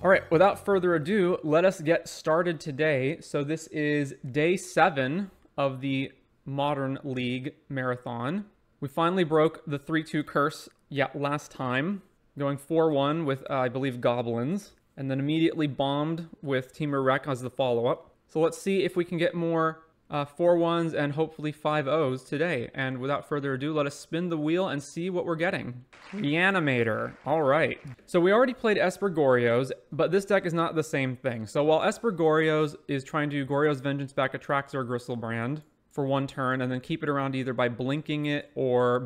All right, without further ado, let us get started today. So this is day 7 of the Modern League Marathon. We finally broke the 3-2 curse last time, going 4-1 with, I believe, Goblins, and then immediately bombed with Teamer Wreck as the follow-up. So let's see if we can get more 4-1s and hopefully 5-0s today. And without further ado, let us spin the wheel and see what we're getting. Reanimator. All right. So we already played Esper Goryo's, but this deck is not the same thing. So while Esper Goryo's is trying to do Goryo's Vengeance back attracts our Gristlebrand for 1 turn and then keep it around either by blinking it or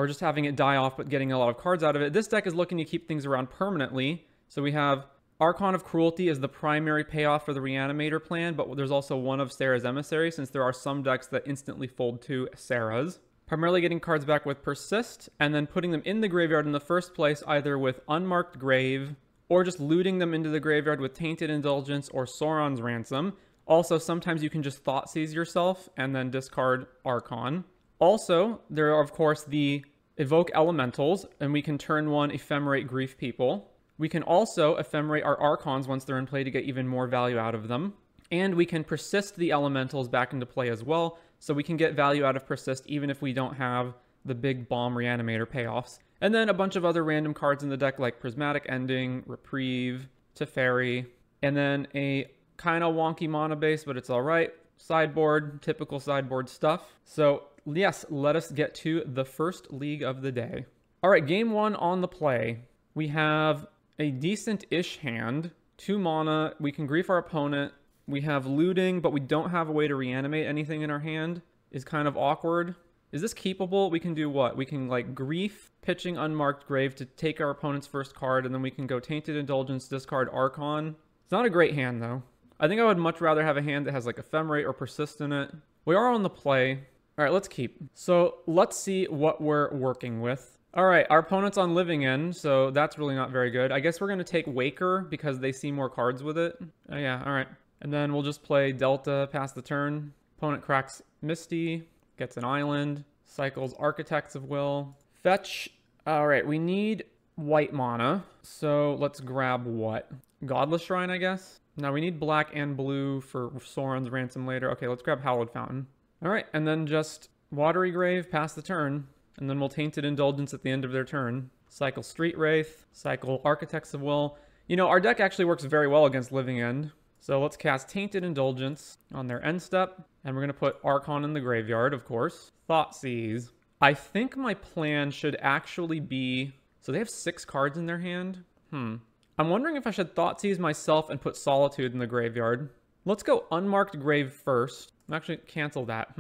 just having it die off but getting a lot of cards out of it, this deck is looking to keep things around permanently. So we have Archon of Cruelty is the primary payoff for the Reanimator plan, but there's also one of Sarah's Emissary, since there are some decks that instantly fold to Sarah's. Primarily getting cards back with Persist, and then putting them in the graveyard in the first place, either with Unmarked Grave, or just looting them into the graveyard with Tainted Indulgence or Sauron's Ransom. Also, sometimes you can just Thoughtseize yourself, and then discard Archon. Also, there are, of course, the Evoke Elementals, and we can turn 1 Ephemerate Grief People. We can also ephemerate our Archons once they're in play to get even more value out of them. And we can persist the Elementals back into play as well, so we can get value out of Persist even if we don't have the big bomb Reanimator payoffs. And then a bunch of other random cards in the deck like Prismatic Ending, Reprieve, Teferi, and then a kind of wonky mana base, but it's alright. Sideboard, typical sideboard stuff. So yes, let us get to the first league of the day. Alright, game 1 on the play. We have a decent-ish hand, 2 mana, we can grief our opponent, we have looting, but we don't have a way to reanimate anything in our hand, is kind of awkward. Is this keepable? We can do what? We can, like, grief, pitching Unmarked Grave to take our opponent's first card, and then we can go Tainted Indulgence, discard Archon. It's not a great hand, though. I think I would much rather have a hand that has, like, Ephemerate or Persist in it. We are on the play. Alright, let's keep. So, let's see what we're working with. Alright, our opponent's on Living End, so that's really not very good. I guess we're going to take Waker because they see more cards with it. Oh yeah, alright. And then we'll just play Delta past the turn. Opponent cracks Misty, gets an island, cycles Architects of Will. Fetch. Alright, we need white mana, so let's grab what? Godless Shrine, I guess? Now we need black and blue for Sauron's Ransom later. Okay, let's grab Hallowed Fountain. Alright, and then just Watery Grave past the turn. And then we'll Tainted Indulgence at the end of their turn. Cycle Street Wraith. Cycle Architects of Will. You know, our deck actually works very well against Living End. So let's cast Tainted Indulgence on their end step. And we're going to put Archon in the graveyard, of course. Thoughtseize. I think my plan should actually be... So they have 6 cards in their hand? I'm wondering if I should Thoughtseize myself and put Solitude in the graveyard. Let's go Unmarked Grave first. Actually, cancel that.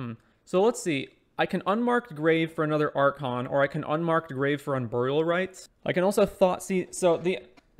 So let's see. I can Unmarked Grave for another Archon, or I can Unmarked Grave for Unburial Rites. I can also Thoughtseize... So,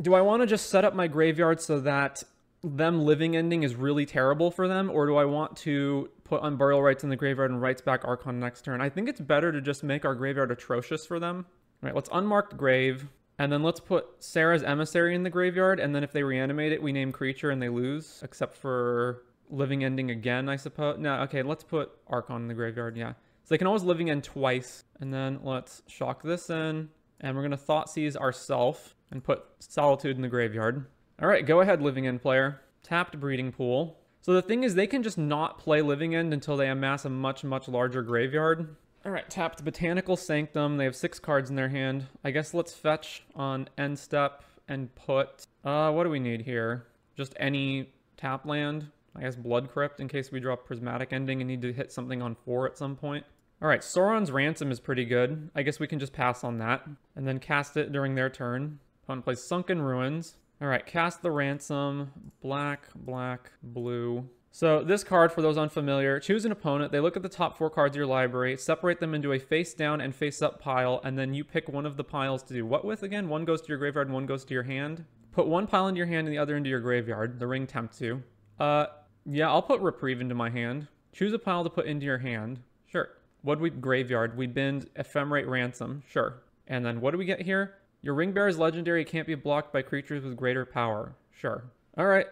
do I want to just set up my graveyard so that them Living Ending is really terrible for them, or do I want to put Unburial Rites in the graveyard and Rites back Archon next turn? I think it's better to just make our graveyard atrocious for them. All right, let's Unmarked Grave, and then let's put Sarah's Emissary in the graveyard, and then if they reanimate it, we name creature and they lose, except for Living Ending again, I suppose. No, okay, let's put Archon in the graveyard, yeah. So they can always Living End twice. And then let's shock this in. And we're going to Thoughtseize ourselves and put Solitude in the graveyard. Alright, go ahead, Living End player. Tapped Breeding Pool. So the thing is, they can just not play Living End until they amass a much, much larger graveyard. Alright, tapped Botanical Sanctum. They have 6 cards in their hand. I guess let's fetch on end step and put... what do we need here? Just any tap land. I guess Blood Crypt in case we draw Prismatic Ending and need to hit something on 4 at some point. Alright, Sauron's Ransom is pretty good. I guess we can just pass on that. And then cast it during their turn. Opponent plays Sunken Ruins. Alright, cast the Ransom. Black, black, blue. So this card, for those unfamiliar, choose an opponent. They look at the top 4 cards of your library, separate them into a face down and face up pile, and then you pick one of the piles to do what with again? One goes to your graveyard and one goes to your hand. Put one pile into your hand and the other into your graveyard. The ring tempts you. Yeah, I'll put Reprieve into my hand. Choose a pile to put into your hand. Sure. What do we graveyard? We bend Ephemerate Ransom. Sure. And then what do we get here? Your Ring Bearer is legendary. It can't be blocked by creatures with greater power. Sure. Alright,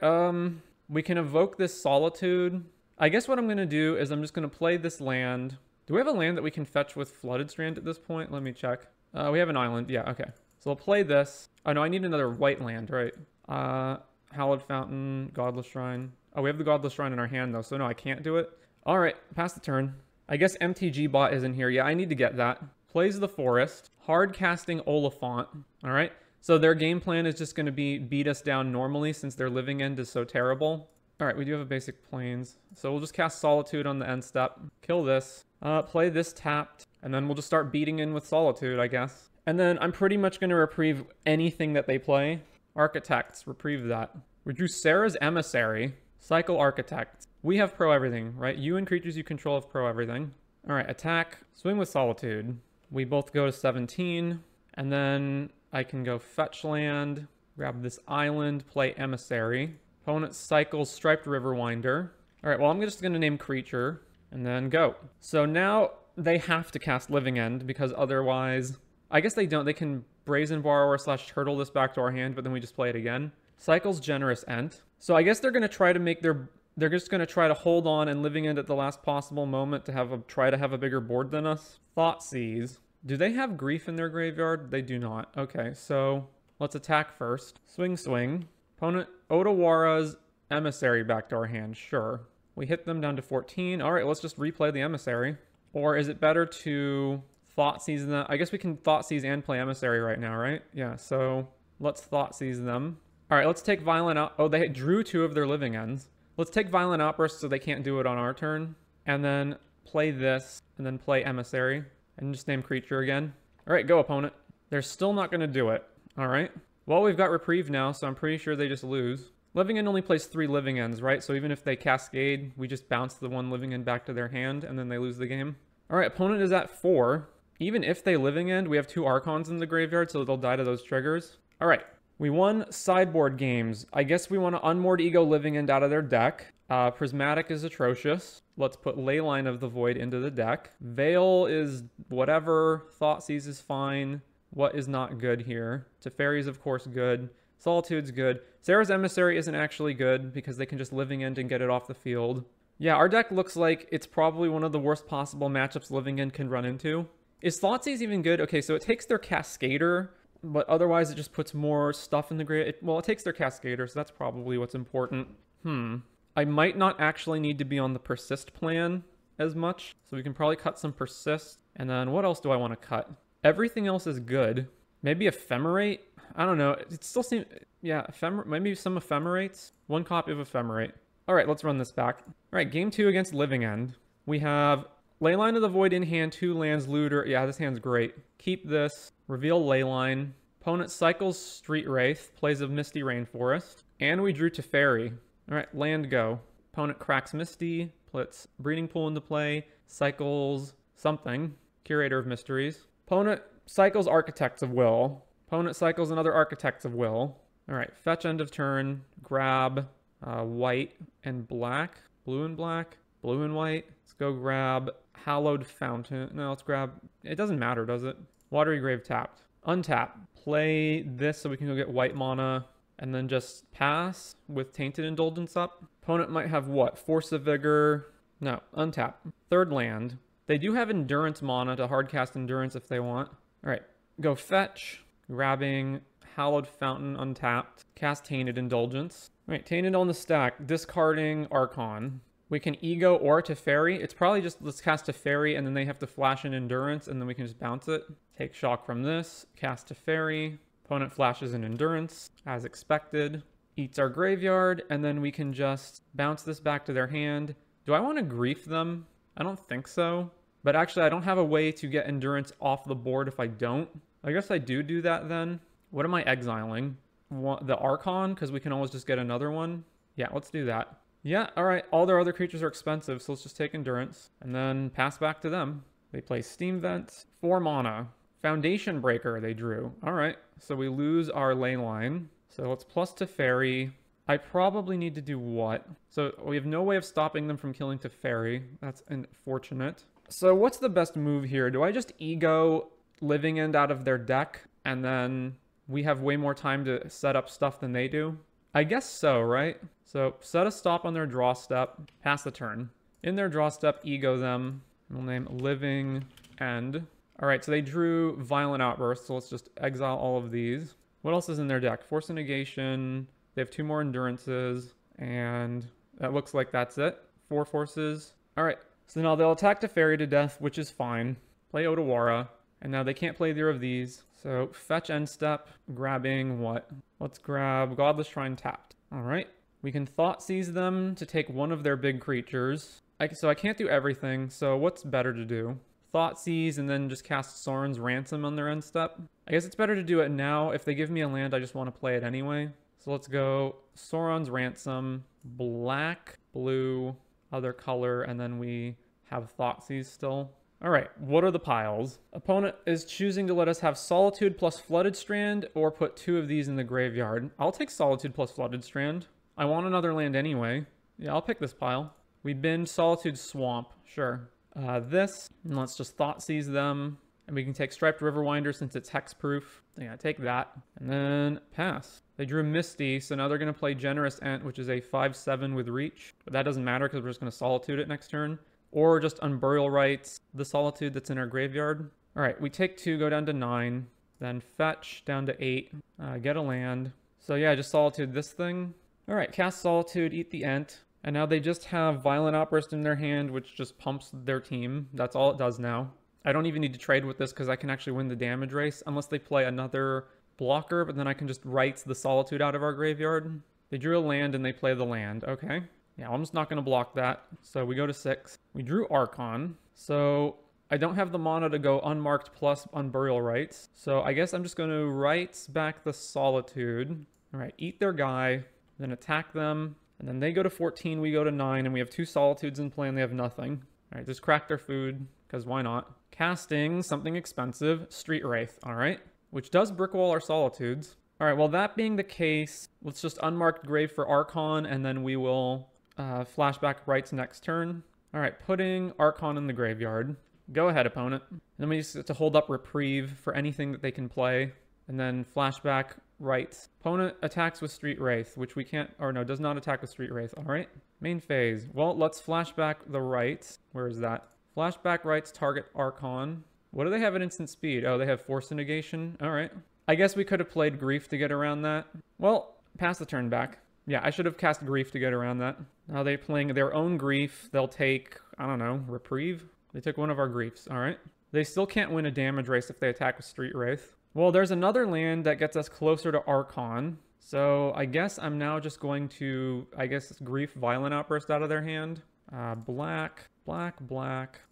we can evoke this Solitude. I guess what I'm going to do is I'm just going to play this land. Do we have a land that we can fetch with Flooded Strand at this point? Let me check. We have an island. Yeah, okay. So I'll play this. Oh no, I need another white land, right? Hallowed Fountain, Godless Shrine. Oh, we have the Godless Shrine in our hand, though, so no, I can't do it. All right, pass the turn. I guess MTG bot isn't here. Yeah, I need to get that. Plays the Forest. Hard casting Oliphant. All right, so their game plan is just going to be beat us down normally since their living end is so terrible. All right, we do have a basic Plains. So we'll just cast Solitude on the end step. Kill this. Play this tapped. And then we'll just start beating in with Solitude, I guess. And then I'm pretty much going to reprieve anything that they play. Architects, reprieve that. We drew Sarah's Emissary. Cycle Architects. We have pro everything, right? You and creatures you control have pro everything. All right, attack. Swing with Solitude. We both go to 17. And then I can go fetch land. Grab this island. Play Emissary. Opponent cycles Striped Riverwinder. All right, well, I'm just going to name creature. And then go. So now they have to cast Living End because otherwise... I guess they don't. They can Brazen Borrower / Turtle this back to our hand, but then we just play it again. Cycles Generous Ent. So I guess they're going to try to make their... They're just going to try to hold on and Living End at the last possible moment to try to have a bigger board than us. Thoughtseize. Do they have Grief in their graveyard? They do not. Okay, so let's attack first. Swing, swing. Opponent Otawara's Emissary back to our hand. Sure. We hit them down to 14. All right, let's just replay the Emissary. Or is it better to... Thoughtseize them. I guess we can Thoughtseize and play Emissary right now, right? Yeah, so let's Thoughtseize them. All right, let's take Violent Out. Oh, they drew 2 of their living ends. Let's take Violent Outburst so they can't do it on our turn. And then play this, and then play Emissary. And just name creature again. All right, go, opponent. They're still not going to do it. All right. Well, we've got Reprieve now, so I'm pretty sure they just lose. Living End only plays 3 living ends, right? So even if they Cascade, we just bounce the 1 living end back to their hand, and then they lose the game. All right, opponent is at 4. Even if they living end, we have 2 Archons in the graveyard, so they'll die to those triggers. All right, we won sideboard games. I guess we want to Unmoored Ego living end out of their deck. Prismatic is atrocious. Let's put Leyline of the Void into the deck. Veil is whatever. Thoughtseize is fine. What is not good here? Teferi's, of course, good. Solitude's good. Sarah's Emissary isn't actually good because they can just living end and get it off the field. Yeah, our deck looks like it's probably one of the worst possible matchups living end can run into. Is Thoughtseize even good? Okay, so it takes their Cascader, but otherwise it just puts more stuff in the grid. Well, it takes their Cascader, so that's probably what's important. I might not actually need to be on the Persist plan as much, so we can probably cut some Persist. And then what else do I want to cut? Everything else is good. Maybe Ephemerate? I don't know. It still seems... Yeah, maybe some Ephemerates. 1 copy of Ephemerate. All right, let's run this back. All right, game 2 against Living End. We have... Leyline of the Void in hand, 2 lands, Looter. Yeah, this hand's great. Keep this. Reveal Leyline. Opponent cycles Street Wraith, plays a Misty Rainforest. And we drew Teferi. All right, land go. Opponent cracks Misty, puts Breeding Pool into play, cycles something. Curator of Mysteries. Opponent cycles Architects of Will. Opponent cycles another Architects of Will. All right, fetch end of turn. Grab white and black. Blue and black. Blue and white. Let's go grab Hallowed Fountain. No, let's grab... It doesn't matter, does it? Watery Grave tapped. Untap. Play this so we can go get white mana. And then just pass with Tainted Indulgence up. Opponent might have what? Force of Vigor. No, untap. 3rd land. They do have Endurance mana to hardcast Endurance if they want. All right. Go fetch. Grabbing Hallowed Fountain untapped. Cast Tainted Indulgence. All right, Tainted on the stack. Discarding Archon. We can Ego or Teferi. It's probably just let's cast Teferi and then they have to flash in Endurance and then we can just bounce it. Take shock from this. Cast Teferi. Opponent flashes in Endurance as expected. Eats our graveyard and then we can just bounce this back to their hand. Do I want to Grief them? I don't think so. But actually I don't have a way to get Endurance off the board if I don't. I guess I do that then. What am I exiling? The Archon because we can always just get another one. Yeah, let's do that. Yeah, all right. All their other creatures are expensive, so let's just take Endurance and then pass back to them. They play Steam Vent, 4 mana. Foundation Breaker they drew. All right, so we lose our Leyline. So let's plus Teferi. I probably need to do what? So we have no way of stopping them from killing Teferi. That's unfortunate. So what's the best move here? Do I just Ego Living End out of their deck and then we have way more time to set up stuff than they do? I guess so, right? So set a stop on their draw step, pass the turn. In their draw step, Ego them. We'll name Living End. All right, so they drew Violent Outburst, so let's just exile all of these. What else is in their deck? Force of Negation, They have 2 more endurances, and that looks like that's it. 4 forces. All right, so now they'll attack Teferi to death, which is fine. Play Otawara, and now they can't play either of these. So fetch end step, grabbing what? Let's grab Godless Shrine tapped. All right, we can Thought Seize them to take one of their big creatures. So I can't do everything, so what's better to do? Thought Seize and then just cast Sorin's Ransom on their end step. I guess it's better to do it now. If they give me a land, I just want to play it anyway. So let's go Sauron's Ransom, black, blue, other color, and then we have Thought Seize still. All right, what are the piles? Opponent is choosing to let us have Solitude plus Flooded Strand or put 2 of these in the graveyard. I'll take Solitude plus Flooded Strand. I want another land anyway. Yeah, I'll pick this pile. We bin Solitude Swamp, sure. This, and let's just Thought Seize them. And we can take Striped Riverwinder since it's hexproof. Yeah, take that. And then pass. They drew Misty, so now they're going to play Generous Ent, which is a 5/7 with reach. But that doesn't matter because we're just going to Solitude it next turn. Or just Unburial Rites the Solitude that's in our graveyard. All right, we take 2, go down to 9. Then fetch down to 8. Get a land. So yeah, just Solitude this thing. All right, cast Solitude, eat the Ent. And now they just have Violent Outburst in their hand, which just pumps their team. That's all it does now. I don't even need to trade with this because I can actually win the damage race unless they play another blocker, but then I can just Rites the Solitude out of our graveyard. They drew a land and they play the land. Okay. Yeah, I'm just not going to block that. So we go to 6. We drew Archon. So I don't have the mana to go unmarked plus Unburial Rites. So I guess I'm just going to Rites back the Solitude. All right, eat their guy, then attack them. And then they go to 14, we go to 9, and we have 2 Solitudes in play and they have nothing. All right, just crack their food, because why not? Casting something expensive, Street Wraith, all right? Which does brickwall our Solitudes. All right, well, that being the case, let's just unmarked Grave for Archon, and then we will flashback Rites next turn. All right, putting Archon in the graveyard. Go ahead, opponent. And then we just get to hold up Reprieve for anything that they can play. And then flashback Rites. Opponent attacks with Street Wraith, which we can't, or no, does not attack with Street Wraith. All right. Main phase. Well, let's flashback the Rites. Where is that? Flashback Rites target Archon. What do they have at instant speed? Oh, they have Force Negation. All right. I guess we could have played Grief to get around that. Well, pass the turn back. Yeah, I should have cast Grief to get around that. Now they're playing their own Grief. They'll take, I don't know, Reprieve? They took one of our Griefs. All right. They still can't win a damage race if they attack with Street Wraith. Well, there's another land that gets us closer to Archon. So I guess I'm now just going to, Grief Violent Outburst out of their hand. Black,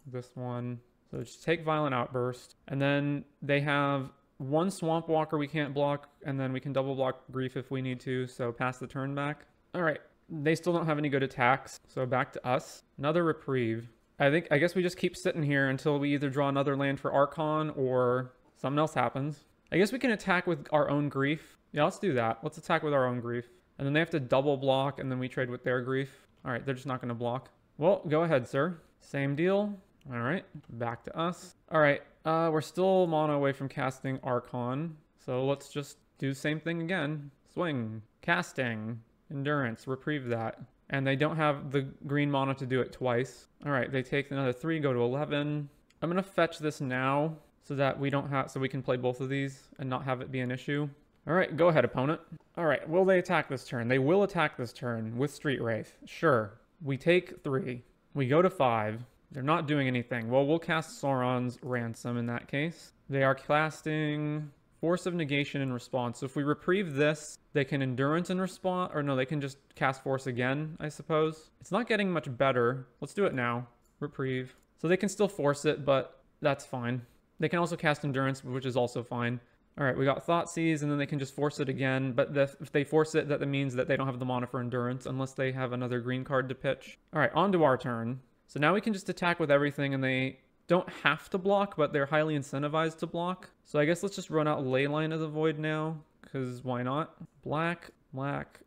this one. So just take Violent Outburst. And then they have 1 Swamp Walker we can't block, and then we can double block Grief if we need to, so pass the turn back. All right, they still don't have any good attacks, so back to us. Another Reprieve. I guess we just keep sitting here until we either draw another land for Archon or something else happens. I guess we can attack with our own Grief. Yeah, let's do that. Let's attack with our own Grief. And then they have to double block, and then we trade with their Grief. All right, they're just not going to block. Well, go ahead, sir. Same deal. All right, back to us. All right, we're still mana away from casting Archon. So let's just do the same thing again. Swing, casting, Endurance, Reprieve that. And they don't have the green mana to do it twice. All right, they take another 3, go to 11. I'm going to fetch this now so that we don't have, so we can play both of these and not have it be an issue. All right, go ahead, opponent. All right, will they attack this turn? They will attack this turn with Street Wraith. Sure. We take 3. We go to 5. They're not doing anything. Well, we'll cast Sauron's Ransom in that case. They are casting Force of Negation in response. So if we Reprieve this, they can Endurance in response. Or no, they can just cast Force again, I suppose. It's not getting much better. Let's do it now. Reprieve. So they can still force it, but that's fine. They can also cast Endurance, which is also fine. All right, we got Thought Seize, and then they can just force it again. But if they force it, that means that they don't have the mana for Endurance unless they have another green card to pitch. All right, on to our turn. So now we can just attack with everything, and they don't have to block, but they're highly incentivized to block. So I guess let's just run out Leyline of the Void now, because why not? Black,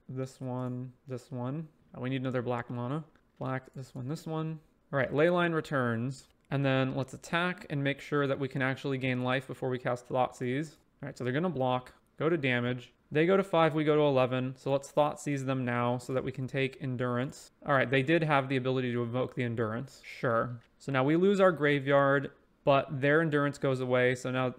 this one. Oh, we need another black mana. Black, this one. All right, Leyline returns. And then let's attack and make sure that we can actually gain life before we cast Thought Seize. All right, so they're going to block, go to damage. They go to 5, we go to 11. So let's Thought Seize them now so that we can take Endurance. All right, they did have the ability to evoke the Endurance. Sure. So now we lose our graveyard, but their Endurance goes away. So now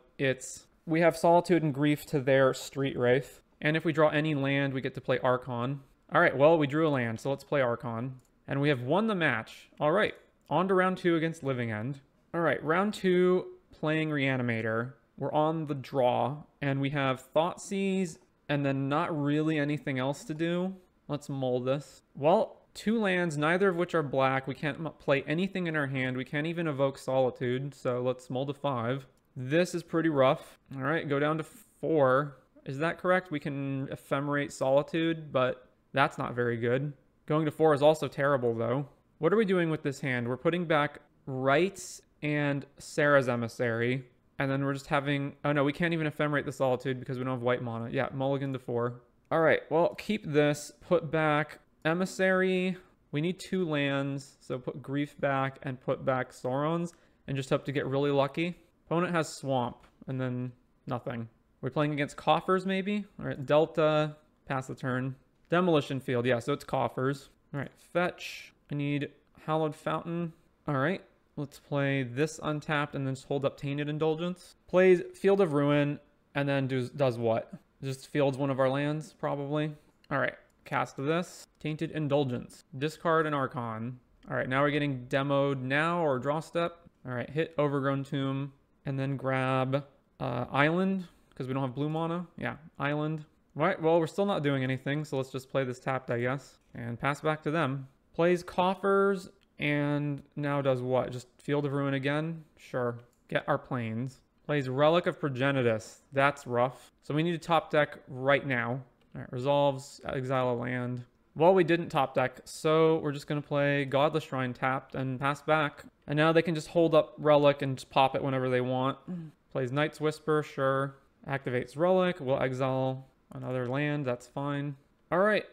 we have Solitude and Grief to their Street Wraith. And if we draw any land, we get to play Archon. All right, well, we drew a land, so let's play Archon. And we have won the match. All right, on to round 2 against Living End. All right, round 2, playing Reanimator. We're on the draw, and we have Thoughtseize, and then not really anything else to do. Let's mold this. Well, 2 lands, neither of which are black. We can't play anything in our hand. We can't even evoke Solitude, so let's mold a 5. This is pretty rough. All right, go down to 4. Is that correct? We can Ephemerate Solitude, but that's not very good. Going to 4 is also terrible, though. What are we doing with this hand? We're putting back Rites and Sarah's Emissary, and then we're just having... Oh, no, we can't even Ephemerate the Solitude because we don't have white mana. Yeah, mulligan to 4. All right, well, keep this. Put back Emissary. We need 2 lands, so put Grief back and put back Sauron's, and just hope to get really lucky. Opponent has Swamp, and then nothing. We're playing against Coffers, maybe? All right, Delta, pass the turn. Demolition Field, yeah, so it's Coffers. All right, fetch. I need Hallowed Fountain. All right, let's play this untapped and then just hold up Tainted Indulgence. Plays Field of Ruin, and then does what? Just fields one of our lands, probably. All right, cast this. Tainted Indulgence. Discard an Archon. All right, now we're getting demoed now or draw step. All right, hit Overgrown Tomb, and then grab Island, because we don't have blue mana. Yeah, Island. Right, well, we're still not doing anything, so let's just play this tapped, I guess. And pass back to them. Plays Coffers, and now does what? Just Field of Ruin again? Sure. Get our planes. Plays Relic of Progenitus. That's rough. So we need to top deck right now. All right, resolves, exile a land. Well, we didn't top deck, so we're just going to play Godless Shrine tapped and pass back. And now they can just hold up Relic and just pop it whenever they want. Plays Night's Whisper, sure. Activates Relic. We'll exile another land, that's fine. All right,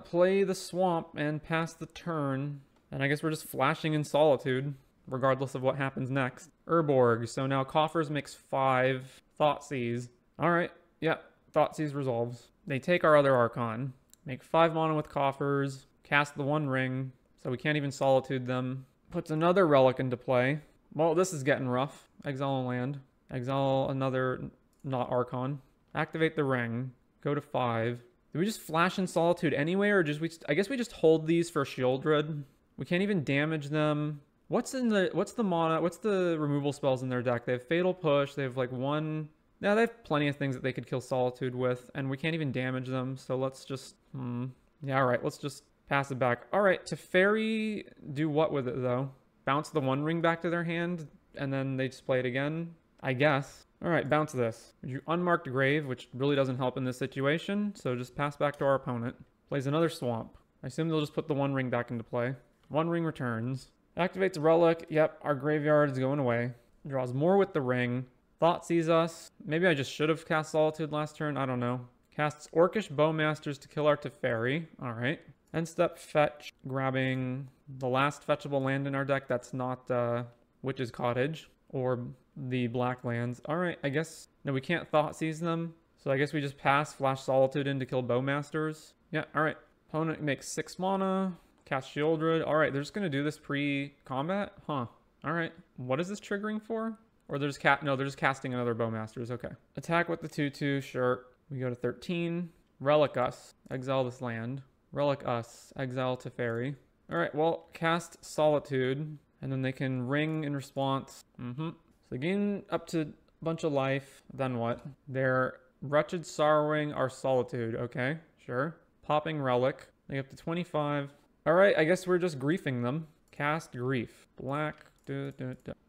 play the Swamp and pass the turn. And I guess we're just flashing in Solitude, regardless of what happens next. Urborg, so now Coffers makes 5. Thoughtseize. All right, yeah, Thoughtseize resolves. They take our other Archon. Make 5 mana with Coffers. Cast the 1 ring, so we can't even Solitude them. Puts another Relic into play. Well, this is getting rough. Exile a land. Exile another not Archon. Activate the ring. Go to 5. Do we just flash in Solitude anyway, or I guess we just hold these for Shieldred. We can't even damage them. What's the mana? What's the removal spells in their deck? They have Fatal Push. They have like 1. Yeah, they have plenty of things that they could kill Solitude with, and we can't even damage them. So let's just yeah, all right. Let's just pass it back. All right, Teferi, do what with it though? Bounce the 1 ring back to their hand, and then they just play it again, I guess. All right, bounce this. You Unmarked Grave, which really doesn't help in this situation, so just pass back to our opponent. Plays another Swamp. I assume they'll just put the 1 ring back into play. 1 ring returns. Activates Relic. Yep, our graveyard is going away. Draws more with the ring. Thoughtseize us. Maybe I just should have cast Solitude last turn. I don't know. Casts Orcish Bowmasters to kill our Teferi. All right. End step fetch, grabbing the last fetchable land in our deck that's not Witch's Cottage or the black lands. All right, I guess, no, we can't Thoughtseize them. So I guess we just pass, flash Solitude in to kill Bowmasters. Yeah, all right. Opponent makes 6 mana, cast Shieldred. All right, they're just going to do this pre-combat? Huh. All right. What is this triggering for? Or they're just no, they're just casting another Bowmasters. Okay. Attack with the 2/2, sure. We go to 13. Relic us. Exile this land. Relic us. Exile Teferi. All right, well, cast Solitude. And then they can ring in response. So they gain up to a bunch of life. Then what? They're Wretched Sorrowing our Solitude. Okay, sure. Popping Relic. They get up to 25. All right, I guess we're just griefing them. Cast Grief. Black.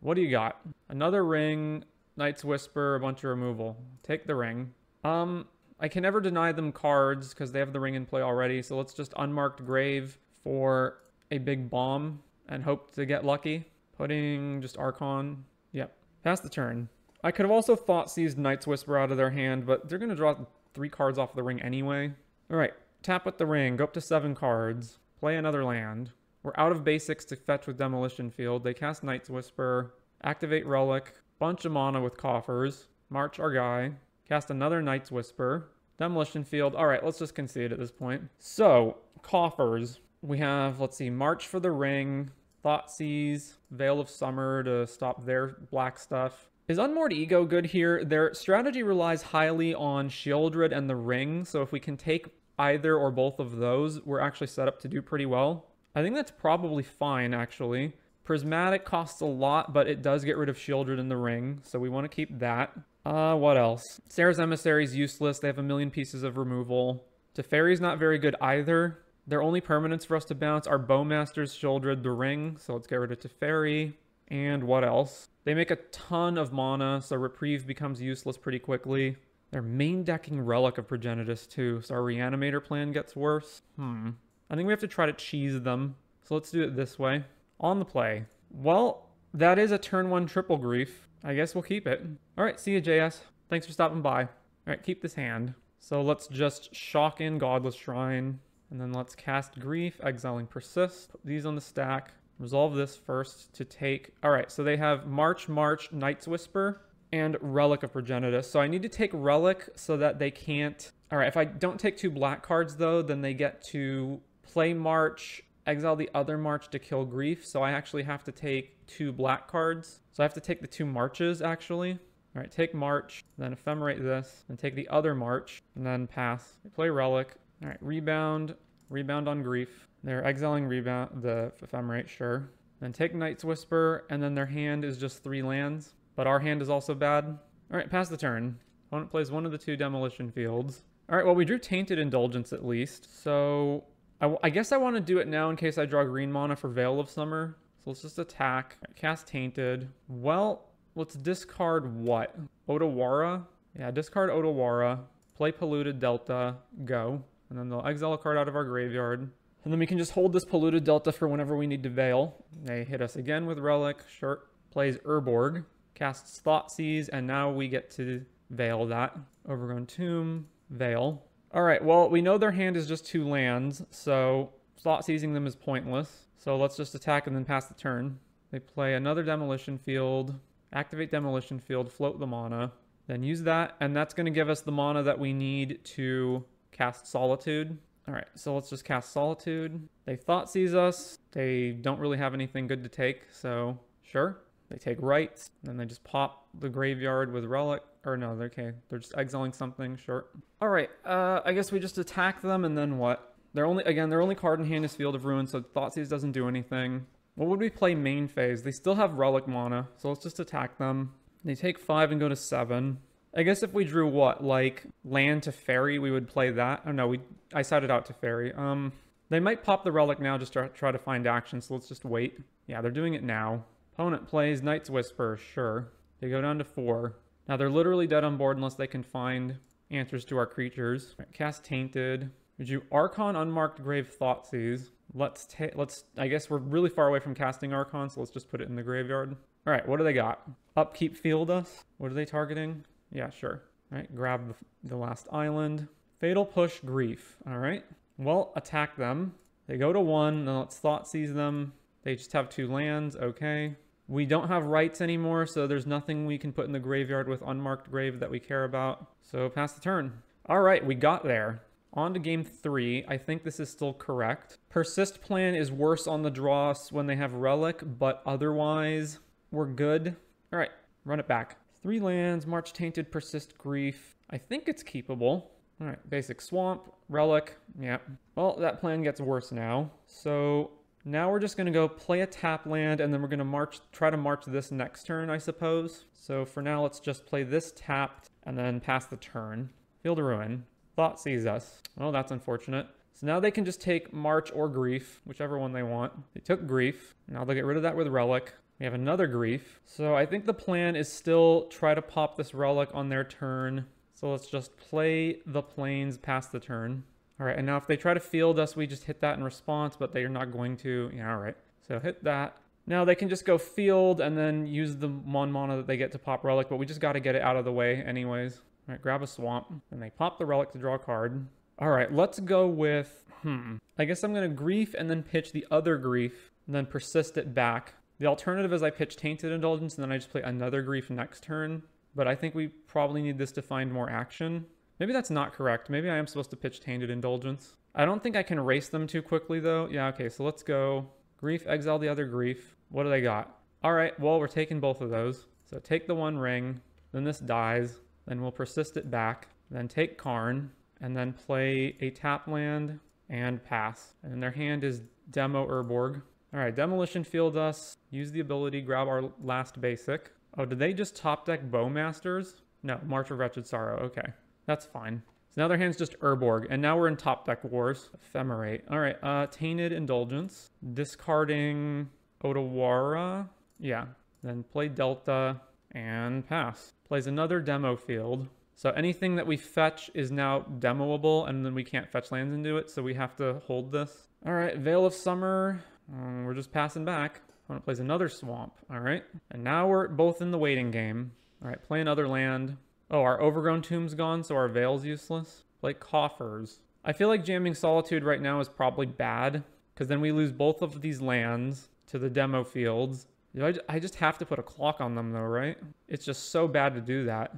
What do you got? Another ring. Night's Whisper. A bunch of removal. Take the ring. I can never deny them cards because they have the ring in play already. So let's just Unmarked Grave for a big bomb and hope to get lucky. Putting just Archon. Yep. Pass the turn. I could have also Thoughtseized Night's Whisper out of their hand, but they're going to draw 3 cards off the ring anyway. All right. Tap with the ring. Go up to 7 cards. Play another land. We're out of basics to fetch with Demolition Field. They cast Night's Whisper. Activate Relic. Bunch of mana with Coffers. March our guy. Cast another Night's Whisper. Demolition Field. All right, let's just concede at this point. So, Coffers. We have, let's see, March for the ring. Thoughtseize. Veil of Summer to stop their black stuff. Is Unmoored Ego good here? Their strategy relies highly on Shieldred and the Ring, so if we can take either or both of those, we're actually set up to do pretty well. I think that's probably fine, actually. Prismatic costs a lot, but it does get rid of Shieldred and the Ring, so we want to keep that. What else? Sarah's Emissary is useless. They have a million pieces of removal. Teferi's not very good either. Their only permanents for us to bounce are Bowmaster's, Shieldred, the Ring, so let's get rid of Teferi. And what else? They make a ton of mana, so Reprieve becomes useless pretty quickly. They're main decking Relic of Progenitus too, so our Reanimator plan gets worse. I think we have to try to cheese them, so let's do it this way. On the play. Well, that is a turn 1 triple grief. I guess we'll keep it. Alright, see you, JS. Thanks for stopping by. Alright, keep this hand. So let's just shock in Godless Shrine, and then let's cast Grief, exiling Persist. Put these on the stack. Resolve this first to take... Alright, so they have March, Night's Whisper, and Relic of Progenitus. So I need to take Relic so that they can't... Alright, if I don't take 2 black cards, though, then they get to play March, exile the other March to kill Grief. So I actually have to take 2 black cards. So I have to take the 2 Marches, actually. Alright, take March, then Ephemerate this, and take the other March, and then pass. Play Relic. Alright, Rebound on Grief. They're exiling Rebound, the Ephemerate, sure. Then take Night's Whisper, and then their hand is just 3 lands. But our hand is also bad. Alright, pass the turn. Opponent plays one of the 2 Demolition Fields. Alright, well, we drew Tainted Indulgence at least. So, I guess I want to do it now in case I draw green mana for Veil of Summer. So let's just attack. Right, cast Tainted. Well, let's discard what? Otawara? Yeah, discard Otawara. Play Polluted Delta. Go. And then they'll exile a card out of our graveyard. And then we can just hold this Polluted Delta for whenever we need to Veil. They hit us again with Relic. Sure. Plays Urborg. Casts Thoughtseize, and now we get to Veil that. Overgrown Tomb. Veil. Alright, well, we know their hand is just 2 lands, so Thoughtseizing them is pointless. So let's just attack and then pass the turn. They play another Demolition Field. Activate Demolition Field, float the mana. Then use that, and that's going to give us the mana that we need to cast Solitude. Alright, so let's just cast Solitude. They Thoughtseize us. They don't really have anything good to take, so sure. They take Rights, and then they just pop the graveyard with Relic. Or no, they're okay. They're just exiling something, sure. Alright, I guess we just attack them, and then what? Their only card in hand is Field of Ruin, so Thoughtseize doesn't do anything. What would we play main phase? They still have Relic mana, so let's just attack them. They take 5 and go to 7. I guess if we drew what, like land to Fairy, we would play that. Oh no, I sided out to Fairy. They might pop the Relic now just to try to find action, so let's just wait. Yeah, they're doing it now. Opponent plays Night's Whisper, sure. They go down to 4. Now they're literally dead on board unless they can find answers to our creatures. Right, cast Tainted. We do Archon, Unmarked Grave, Thoughtseize. I guess we're really far away from casting Archon, so let's just put it in the graveyard. All right, what do they got? Upkeep, Field us. What are they targeting? Yeah, sure. All right, grab the last island. Fatal Push, Grief. All right, well, attack them. They go to 1, then let's Thoughtseize them. They just have 2 lands, okay. We don't have Rights anymore, so there's nothing we can put in the graveyard with Unmarked Grave that we care about. So pass the turn. All right, we got there. On to game 3. I think this is still correct. Persist plan is worse on the draws when they have Relic, but otherwise we're good. All right, run it back. 3 lands, March Tainted, Persist, Grief. I think it's keepable. All right, basic Swamp, Relic. Yeah. Well, that plan gets worse now. So now we're just going to go play a tap land, and then we're going to try to march this next turn, I suppose. So for now, let's just play this tapped and then pass the turn. Field of Ruin. Thoughtseize us. Well, that's unfortunate. So now they can just take March or Grief, whichever one they want. They took Grief. Now they'll get rid of that with Relic. We have another Grief. So I think the plan is still try to pop this Relic on their turn. So let's just play the Plains, pass the turn. All right, and now if they try to field us, we just hit that in response, but they are not going to. Yeah, all right. So hit that. Now they can just go field and then use the mana that they get to pop Relic, but we just got to get it out of the way anyways. All right, grab a Swamp, and they pop the Relic to draw a card. All right, let's go with, I guess I'm going to Grief and then pitch the other Grief, and then Persist it back. The alternative is I pitch Tainted Indulgence, and then I just play another Grief next turn. But I think we probably need this to find more action. Maybe that's not correct. Maybe I am supposed to pitch Tainted Indulgence. I don't think I can race them too quickly, though. Yeah, okay, so let's go. Grief, exile the other Grief. What do they got? All right, well, we're taking both of those. So take the 1 ring, then this dies, then we'll persist it back, then take Karn, and then play a tap land and pass. And their hand is Demo Urborg. All right, Demolition Field us, use the ability, grab our last basic. Oh, did they just top deck Bowmasters? No, March of Wretched Sorrow, okay. That's fine. So now their hand's just Urborg, and now we're in top deck wars. Ephemerate. All right, Tainted Indulgence. Discarding Otawara. Yeah, then play Delta and pass. Plays another Demo Field. So anything that we fetch is now demoable, and then we can't fetch lands into it, so we have to hold this. All right, Veil of Summer. We're just passing back. Opponent plays another Swamp. All right, and now we're both in the waiting game. All right, play another land. Oh, our Overgrown Tomb's gone, so our Veil's useless. Play Coffers. I feel like jamming Solitude right now is probably bad, because then we lose both of these lands to the demo fields. I just have to put a clock on them, though, right? It's just so bad to do that.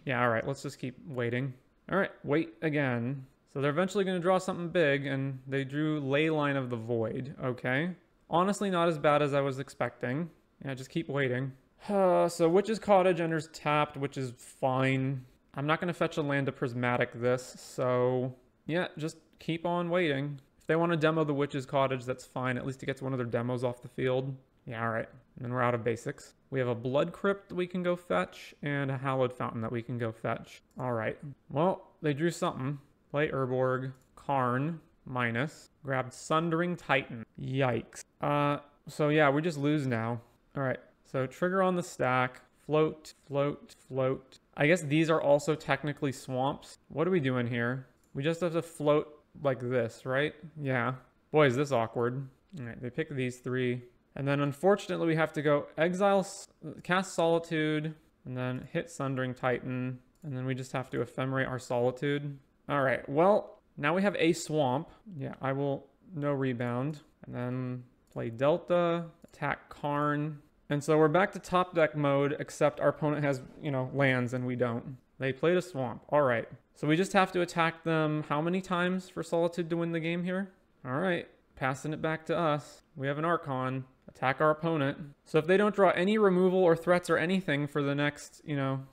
Yeah, all right, let's just keep waiting. All right, wait again. So they're eventually going to draw something big, and they drew Leyline of the Void. Okay. Honestly, not as bad as I was expecting. Yeah, just keep waiting. So Witch's Cottage enters tapped, which is fine. I'm not going to fetch a land to Prismatic this, so yeah, just keep on waiting. If they want to demo the Witch's Cottage, that's fine. At least it gets one of their demos off the field. Yeah, all right. And then we're out of basics. We have a Blood Crypt that we can go fetch, and a Hallowed Fountain that we can go fetch. All right. Well, they drew something. Play Urborg, Karn, minus. Grabbed Sundering Titan. Yikes. So yeah, we just lose now. All right. So trigger on the stack, float, float, float. I guess these are also technically swamps. What are we doing here? We just have to float like this, right? Yeah. Boy, is this awkward. All right, they pick these 3. And then unfortunately we have to go exile, cast Solitude, and then hit Sundering Titan. And then we just have to ephemerate our Solitude. All right, well, now we have a swamp. Yeah, I will no rebound. And then play Delta, attack Karn. And so we're back to top deck mode, except our opponent has, lands and we don't. They played a swamp. All right. So we just have to attack them how many times for Solitude to win the game here? All right. Passing it back to us. We have an Archon. Attack our opponent. So if they don't draw any removal or threats or anything for the next,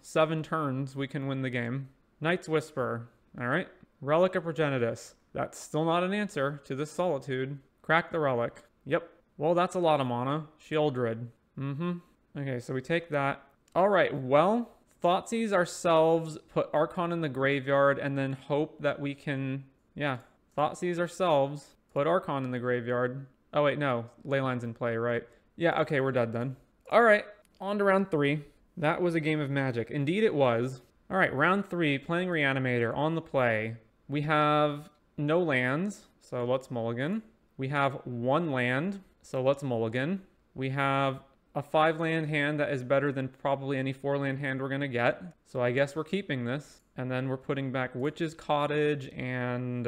7 turns, we can win the game. Knight's Whisper. All right. Relic of Progenitus. That's still not an answer to this Solitude. Crack the Relic. Yep. Well, that's a lot of mana. Shieldred. Okay, so we take that. All right, well, Thoughtseize ourselves, put Archon in the graveyard, and then hope that we can, Thoughtseize ourselves, put Archon in the graveyard. Oh, wait, no, Leyline's in play, right? Yeah, okay, we're dead then. All right, on to round 3. That was a game of Magic. Indeed it was. All right, round 3, playing Reanimator on the play. We have no lands, so let's mulligan. We have 1 land, so let's mulligan. We have a 5-land hand that is better than probably any 4-land hand we're going to get. So I guess we're keeping this. And then we're putting back Witch's Cottage and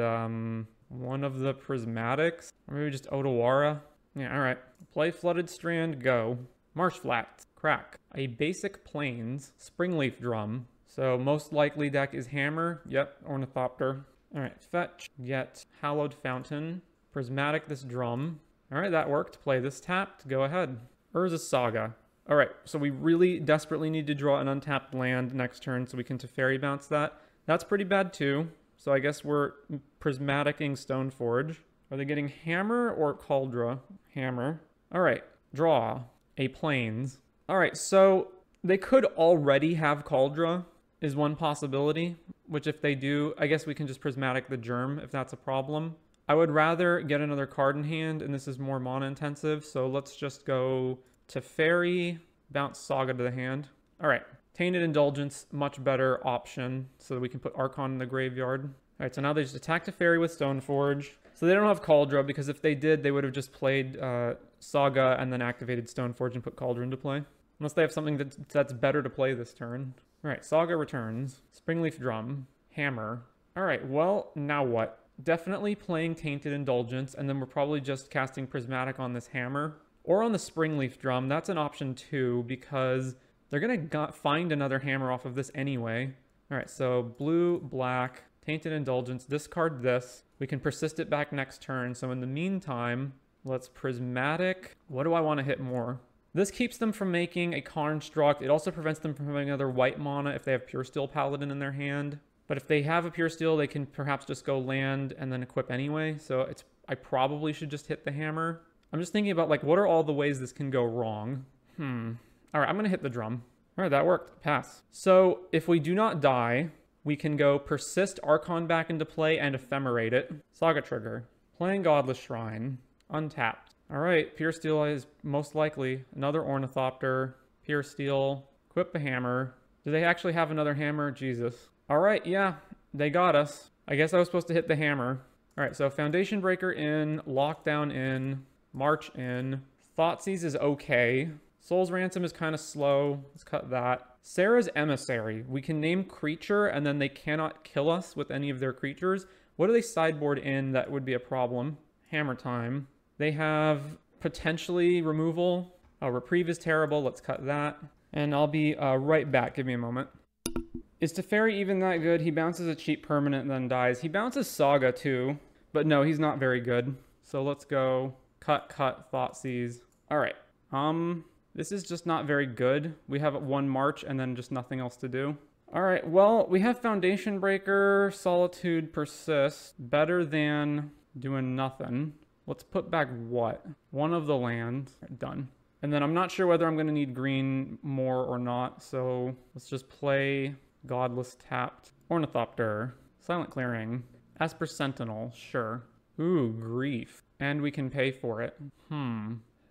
one of the Prismatics. Or maybe just Otawara. Yeah, all right. Play Flooded Strand, go. Marsh Flats, crack. A basic Plains, Springleaf Drum. So most likely deck is Hammer. Yep, Ornithopter. All right, fetch, get Hallowed Fountain. Prismatic this drum. All right, that worked. Play this tapped, go ahead. Urza's Saga. All right, so we really desperately need to draw an untapped land next turn so we can Teferi bounce that. That's pretty bad too. So I guess we're Prismaticing Stoneforge. Are they getting Hammer or Cauldra? Hammer. All right, draw a Plains. All right, so they could already have Cauldra is one possibility, which if they do, I guess we can just Prismatic the Germ if that's a problem. I would rather get another card in hand, and this is more mana intensive, so let's just go Teferi, bounce Saga to the hand. All right, Tainted Indulgence, much better option, so that we can put Archon in the graveyard. All right, so now they just attack Teferi with Stoneforge. So they don't have Cauldra, because if they did, they would have just played Saga and then activated Stoneforge and put Cauldra into play. Unless they have something that's better to play this turn. All right, Saga returns. Springleaf Drum. Hammer. All right, well, now what? Definitely playing Tainted Indulgence, and then we're probably just casting Prismatic on this Hammer. Or on the Springleaf Drum. That's an option too, because they're going to find another Hammer off of this anyway. All right, so blue, black, Tainted Indulgence, discard this. We can persist it back next turn. So in the meantime, let's Prismatic. What do I want to hit more? This keeps them from making a construct. It also prevents them from having another white mana if they have Pure Steel Paladin in their hand. But if they have a Pure Steel, they can perhaps just go land and then equip anyway. So I probably should just hit the hammer. I'm just thinking about, like, what are all the ways this can go wrong? All right, I'm going to hit the drum. All right, that worked. Pass. So if we do not die, we can go Persist Archon back into play and Ephemerate it. Saga Trigger. Playing Godless Shrine. Untapped. All right, Pure Steel is most likely. Another Ornithopter. Pure Steel. Equip the hammer. Do they actually have another hammer? Jesus. All right, yeah, they got us. I guess I was supposed to hit the hammer. All right, so Foundation Breaker in, Lockdown in, March in. Thoughtseize is okay. Soul's Ransom is kind of slow. Let's cut that. Sarah's Emissary. We can name creature, and then they cannot kill us with any of their creatures. What do they sideboard in that would be a problem? Hammer Time. They have potentially removal. Reprieve is terrible. Let's cut that. And I'll be right back. Give me a moment. Is Teferi even that good? He bounces a cheap permanent and then dies. He bounces Saga too, but no, he's not very good. So let's go cut, Thoughtseize. All right. This is just not very good. We have one March and then just nothing else to do. All right, well, we have Foundation Breaker, Solitude, Persist. Better than doing nothing. Let's put back what? One of the land. Done. And then I'm not sure whether I'm going to need green more or not, so let's just play Godless tapped. Ornithopter. Silent Clearing. Esper Sentinel. Sure. Ooh, Grief. And we can pay for it.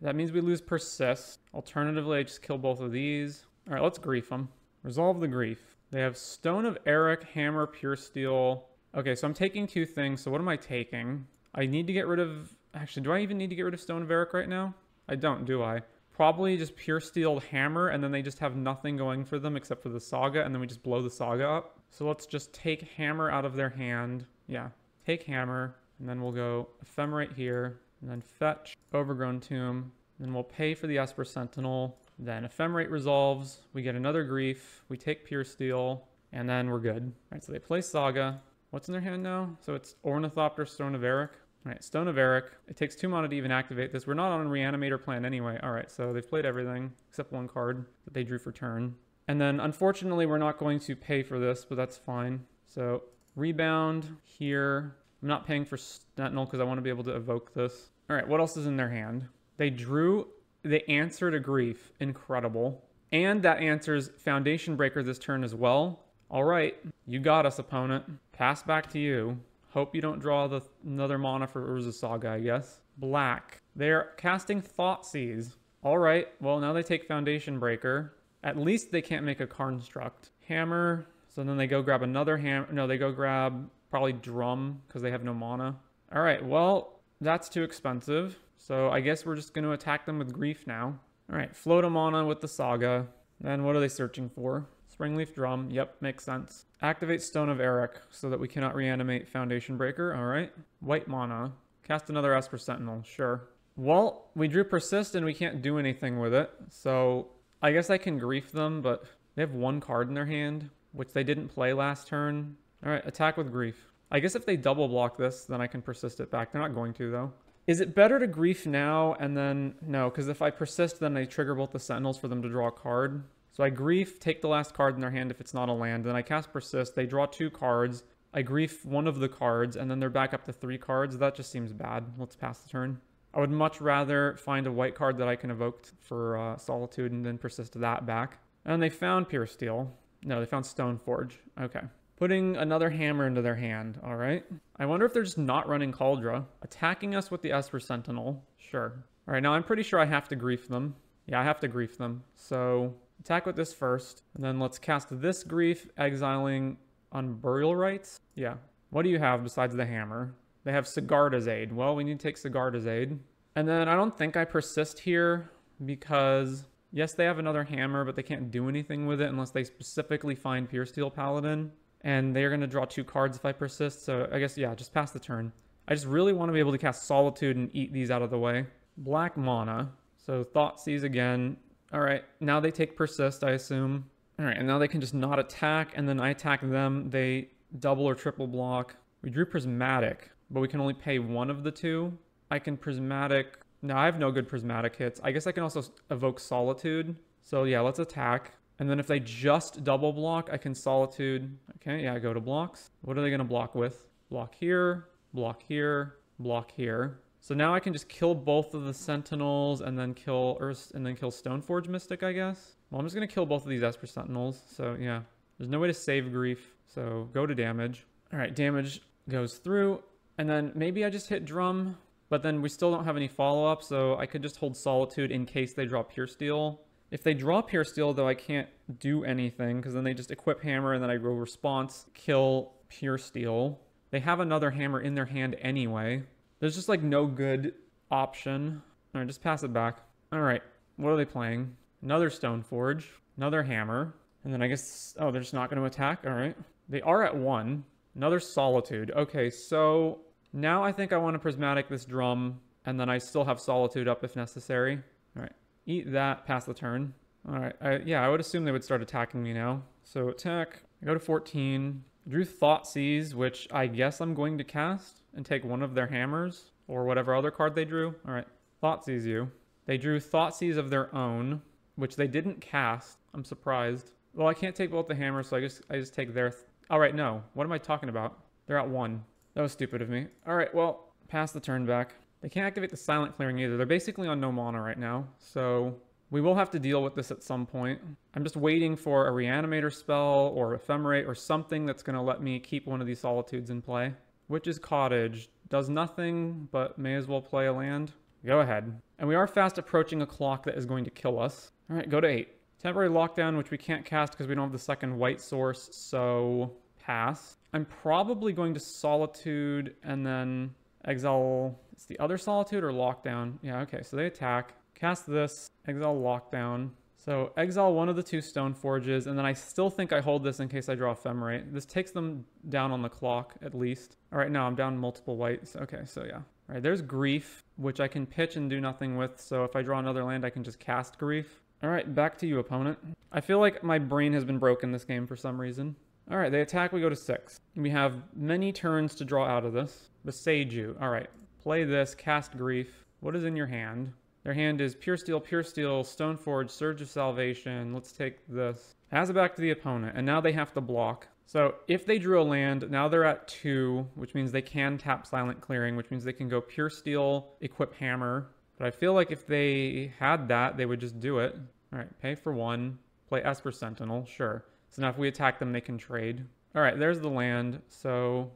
That means we lose Persist. Alternatively, I just kill both of these. All right, let's Grief them. Resolve the Grief. They have Stone of Eric, Hammer, Pure Steel. Okay, so I'm taking two things. So what am I taking? I need to get rid of... Actually, do I even need to get rid of Stone of Eric right now? I don't, do I? Probably just Pure Steel Hammer, and then they just have nothing going for them except for the Saga, and then we just blow the Saga up. So let's just take Hammer out of their hand. Yeah, take Hammer, and then we'll go Ephemerate here, and then fetch Overgrown Tomb. Then we'll pay for the Esper Sentinel. Then Ephemerate resolves. We get another Grief. We take Pure Steel, and then we're good. All right, so they play Saga. What's in their hand now? So it's Ornithopter, Stone of Eric. All right, Stone of Eric. It takes 2 mana to even activate this. We're not on a Reanimator plan anyway. All right, so they've played everything except one card that they drew for turn. And then, unfortunately, we're not going to pay for this, but that's fine. So, Rebound here. I'm not paying for Sentinel because I want to be able to evoke this. All right, what else is in their hand? They answered a Grief. Incredible. And that answers Foundation Breaker this turn as well. All right, you got us, opponent. Pass back to you. Hope you don't draw another mana for Urza Saga, I guess. Black. They're casting Thoughtseize. All right, well, now they take Foundation Breaker. At least they can't make a construct. Hammer. So then they go grab another hammer. No, they go grab probably Drum because they have no mana. All right, well, that's too expensive. So I guess we're just going to attack them with Grief now. All right, float a mana with the Saga. Then what are they searching for? Springleaf Drum. Yep, makes sense. Activate Stone of Eric so that we cannot reanimate Foundation Breaker. All right. White mana. Cast another Esper Sentinel. Sure. Well, we drew Persist and we can't do anything with it. So I guess I can Grief them, but they have one card in their hand, which they didn't play last turn. All right, attack with Grief. I guess if they double block this, then I can Persist it back. They're not going to, though. Is it better to Grief now and then... No, because if I Persist, then I trigger both the Sentinels for them to draw a card. So I Grief, take the last card in their hand if it's not a land. Then I cast Persist. They draw 2 cards. I Grief one of the cards, and then they're back up to 3 cards. That just seems bad. Let's pass the turn. I would much rather find a white card that I can evoke for Solitude and then Persist that back. And they found Pure Steel. No, they found Stoneforge. Okay. Putting another hammer into their hand. All right. I wonder if they're just not running Cauldra. Attacking us with the Esper Sentinel. Sure. All right, now I'm pretty sure I have to Grief them. Yeah, I have to Grief them. So... attack with this first, and then let's cast this Grief, exiling on Burial Rites. Yeah. What do you have besides the hammer? They have Sigarda's Aid. Well, we need to take Sigarda's Aid. And then I don't think I Persist here because, yes, they have another hammer, but they can't do anything with it unless they specifically find Pure Steel Paladin. And they're going to draw 2 cards if I Persist, so I guess, yeah, just pass the turn. I just really want to be able to cast Solitude and eat these out of the way. Black mana. So Thoughtseize again. All right, now they take Persist, I assume. All right, and now they can just not attack, and then I attack them. They double or triple block. We drew Prismatic, but we can only pay one of the 2. I can Prismatic No, I have no good prismatic hits. I guess I can also evoke Solitude. So yeah, let's attack. And then if they just double block, I can Solitude. Okay, yeah, I go to blocks. What are they going to block with? Block here, block here, block here. So now I can just kill both of the Sentinels and then kill Stoneforge Mystic, I guess. Well, I'm just going to kill both of these Esper Sentinels. So yeah, there's no way to save Grief. So go to damage. All right, damage goes through. And then maybe I just hit Drum, but then we still don't have any follow-up. So I could just hold Solitude in case they draw Pure Steel. If they draw Pure Steel, though, I can't do anything because then they just equip Hammer and then I go Response, kill Pure Steel. They have another Hammer in their hand anyway. There's just like no good option. All right, just pass it back. All right, what are they playing? Another Stoneforge, another Hammer, and then I guess, oh, they're just not going to attack. All right, they are at 1. Another Solitude. Okay, so now I think I want to Prismatic this Drum, and then I still have Solitude up if necessary. All right, eat that, pass the turn. All right, yeah, I would assume they would start attacking me now. So attack, I go to 14. Drew Thoughtseize, which I guess I'm going to cast and take one of their hammers or whatever other card they drew. All right, Thoughtseize you. They drew Thoughtseize of their own, which they didn't cast. I'm surprised. Well, I can't take both the hammers, so I just take their... All right, no. What am I talking about? They're at 1. That was stupid of me. All right, well, pass the turn back. They can't activate the Silent Clearing either. They're basically on no mana right now, so we will have to deal with this at some point. I'm just waiting for a Reanimator spell or Ephemerate or something that's going to let me keep one of these Solitudes in play. Witch's Cottage does nothing, but may as well play a land. Go ahead. And we are fast approaching a clock that is going to kill us. All right, go to 8. Temporary Lockdown, which we can't cast because we don't have the second white source, so pass. I'm probably going to Solitude and then exile... It's the other Solitude or Lockdown? Yeah, okay, so they attack. Cast this, exile Lockdown. So exile one of the 2 Stoneforges, and then I still think I hold this in case I draw Ephemerate. This takes them down on the clock, at least. All right, now I'm down multiple whites. Okay, so yeah. All right, there's Grief, which I can pitch and do nothing with, so if I draw another land, I can just cast Grief. All right, back to you, opponent. I feel like my brain has been broken this game for some reason. All right, they attack, we go to 6. We have many turns to draw out of this. Besage you. All right, play this, cast Grief. What is in your hand? Their hand is Pure Steel, Stoneforge, Surge of Salvation. Let's take this. Pass it back to the opponent, and now they have to block. So if they drew a land, now they're at 2, which means they can tap Silent Clearing, which means they can go Pure Steel, equip Hammer. But I feel like if they had that, they would just do it. All right, pay for 1, play Esper Sentinel, sure. So now if we attack them, they can trade. All right, there's the land. So,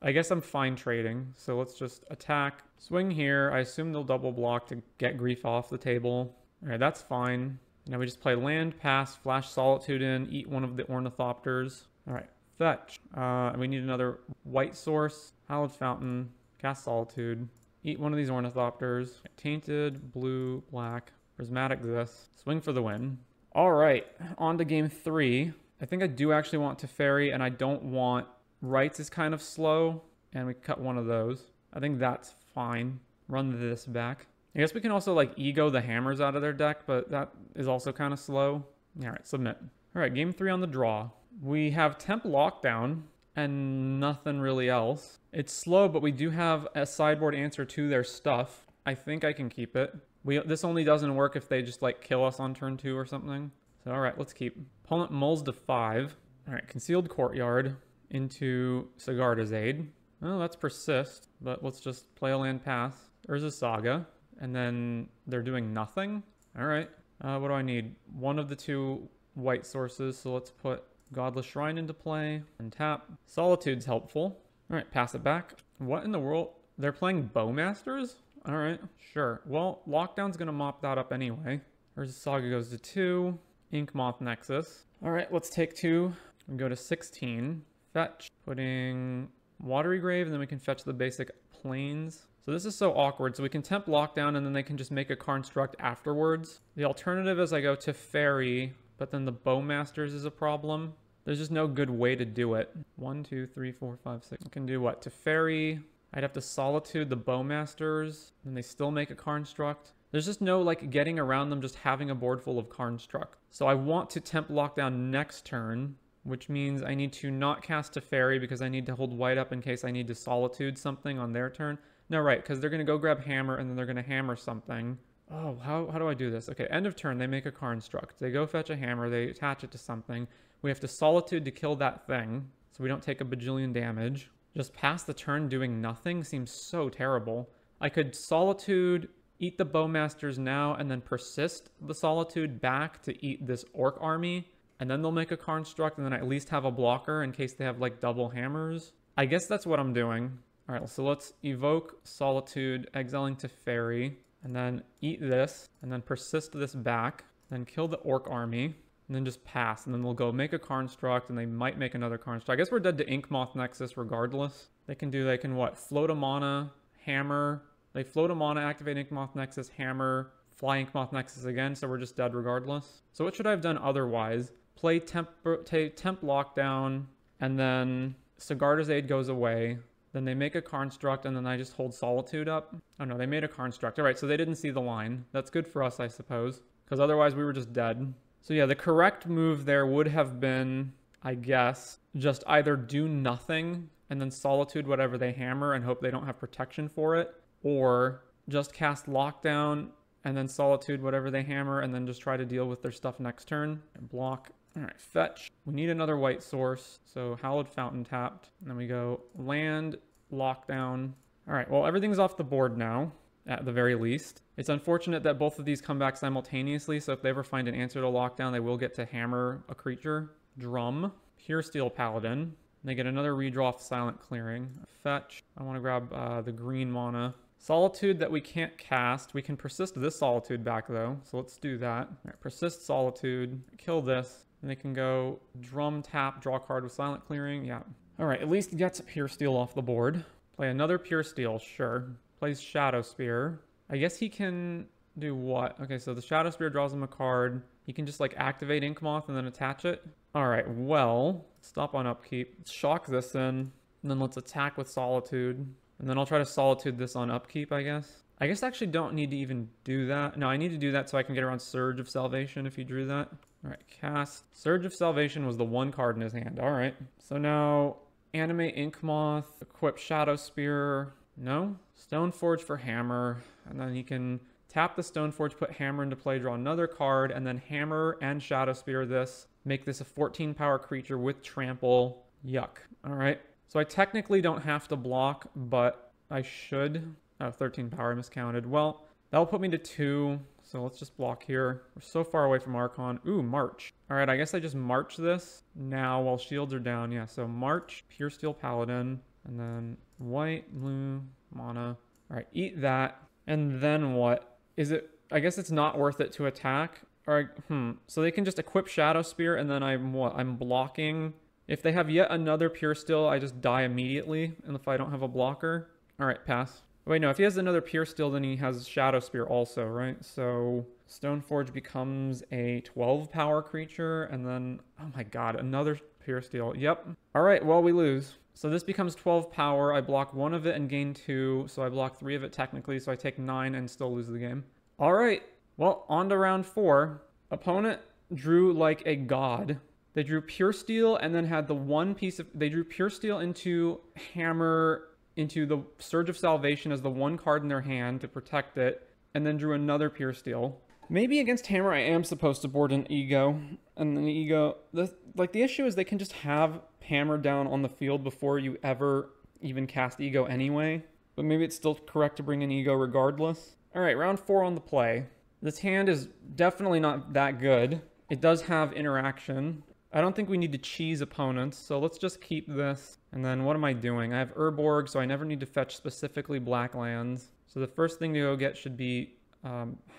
I guess I'm fine trading. So let's just attack, swing here. I assume they'll double block to get Grief off the table. All right, that's fine. Now we just play land, pass, flash Solitude in, eat one of the Ornithopters. All right, fetch. We need another white source, Hallowed Fountain, cast Solitude, eat one of these Ornithopters. Tainted, blue, black, Prismatic this, swing for the win. All right, on to game 3. I think I do actually want Teferi, and I don't want... Rights is kind of slow, and we cut one of those. I think that's fine. Run this back. I guess we can also, like, ego the hammers out of their deck, but that is also kind of slow. All right, submit. All right, game 3 on the draw. We have Temp Lockdown and nothing really else. It's slow, but we do have a sideboard answer to their stuff. I think I can keep it. This only doesn't work if they just, like, kill us on turn 2 or something. So, all right, let's keep. Opponent mulls to 5. All right, Concealed Courtyard into Sigarda's Aid. Oh, that's Persist, but let's just play a land pass. There's a Saga, and then they're doing nothing. All right, what do I need? One of the 2 white sources, so let's put Godless Shrine into play and tap. Solitude's helpful. All right, pass it back. What in the world? They're playing Bowmasters? All right, sure. Well, Lockdown's gonna mop that up anyway. There's a Saga goes to 2. Ink Moth Nexus. All right, let's take 2 and go to 16. Fetch, putting Watery Grave, and then we can fetch the basic Plains. So this is so awkward. So we can Temp Lockdown, and then they can just make a construct afterwards. The alternative is I go Teferi, but then the Bowmasters is a problem. There's just no good way to do it. 1, 2, 3, 4, 5, 6. I can do what? Teferi. I'd have to Solitude the Bowmasters, and they still make a construct. There's just no, like, getting around them just having a board full of construct. So I want to Temp Lockdown next turn, which means I need to not cast Teferi because I need to hold white up in case I need to Solitude something on their turn. No, right, because they're going to go grab hammer, and then they're going to hammer something. Oh, how do I do this? Okay, end of turn, they make a construct. They go fetch a hammer, they attach it to something. We have to Solitude to kill that thing, so we don't take a bajillion damage. Just pass the turn doing nothing seems so terrible. I could Solitude, eat the Bowmasters now, and then persist the Solitude back to eat this Orc army, and then they'll make a construct, and then I at least have a blocker in case they have, like, double hammers. I guess that's what I'm doing. All right, so let's evoke Solitude, exiling to Fairy, and then eat this, and then persist this back, then kill the Orc army, and then just pass, and then they'll go make a construct, and they might make another construct. I guess we're dead to Inkmoth Nexus regardless. They can what? Float a mana, hammer. They float a mana, activate Inkmoth Nexus, hammer, fly Inkmoth Nexus again, so we're just dead regardless. So what should I have done otherwise? Play temp lockdown, and then Sigarda's Aid goes away. Then they make a construct, and then I just hold Solitude up. Oh no, they made a construct. All right, so they didn't see the line. That's good for us, I suppose, because otherwise we were just dead. So yeah, the correct move there would have been, I guess, just either do nothing and then Solitude whatever they hammer and hope they don't have protection for it, or just cast Lockdown and then Solitude whatever they hammer and then just try to deal with their stuff next turn. And block. All right, fetch. We need another white source, so Hallowed Fountain tapped. And then we go land, lockdown. All right, well, everything's off the board now, at the very least. It's unfortunate that both of these come back simultaneously, so if they ever find an answer to lockdown, they will get to hammer a creature. Drum, Pure Steel Paladin. They get another redraw off Silent Clearing. Fetch. I want to grab the green mana. Solitude that we can't cast. We can persist this Solitude back, though, so let's do that. All right, persist Solitude. Kill this. And they can go drum, tap, draw card with Silent Clearing. Yeah. All right, at least gets Pure Steel off the board. Play another Pure Steel, sure. Plays Shadow Spear. I guess he can do what? Okay, so the Shadow Spear draws him a card. He can just like activate Inkmoth and then attach it. All right, well, stop on upkeep. Let's shock this in, and then let's attack with Solitude. And then I'll try to Solitude this on upkeep, I guess. I guess I actually don't need to even do that. No, I need to do that so I can get around Surge of Salvation if he drew that. All right, cast. Surge of Salvation was the one card in his hand. All right. So now animate Inkmoth, equip Shadow Spear. No? Stoneforge for hammer. And then he can tap the Stoneforge, put hammer into play, draw another card, and then hammer and Shadow Spear this. Make this a 14 power creature with trample. Yuck. All right. So I technically don't have to block, but I should. Oh, 13 power, I miscounted. Well, that'll put me to 2. So let's just block here. We're so far away from Archon. Ooh, March. All right, I guess I just march this now while shields are down. Yeah, so March, Pure Steel Paladin, and then white, blue, mana. All right, eat that. And then what? Is it, I guess it's not worth it to attack. All right, so they can just equip Shadow Spear, and then I'm what? I'm blocking. If they have yet another Pure Steel, I just die immediately, and if I don't have a blocker. All right, pass. Wait, no, if he has another Pure Steel, then he has Shadow Spear also, right? So Stoneforge becomes a 12 power creature, and then, oh my god, another Pure Steel. Yep. All right, well, we lose. So this becomes 12 power. I block 1 of it and gain 2, so I block 3 of it technically, so I take 9 and still lose the game. All right, well, on to round 4. Opponent drew like a god. They drew Pure Steel and then had the one piece of, they drew Pure Steel into hammer, into the Surge of Salvation as the one card in their hand to protect it, and then drew another Pure Steel. Maybe against hammer I am supposed to board an Ego, and then Ego, the issue is they can just have hammer down on the field before you ever even cast Ego anyway, but maybe it's still correct to bring an Ego regardless. All right, round 4 on the play. This hand is definitely not that good. It does have interaction. I don't think we need to cheese opponents, so let's just keep this. And then what am I doing? I have Urborg, so I never need to fetch specifically black lands. So the first thing to go get should be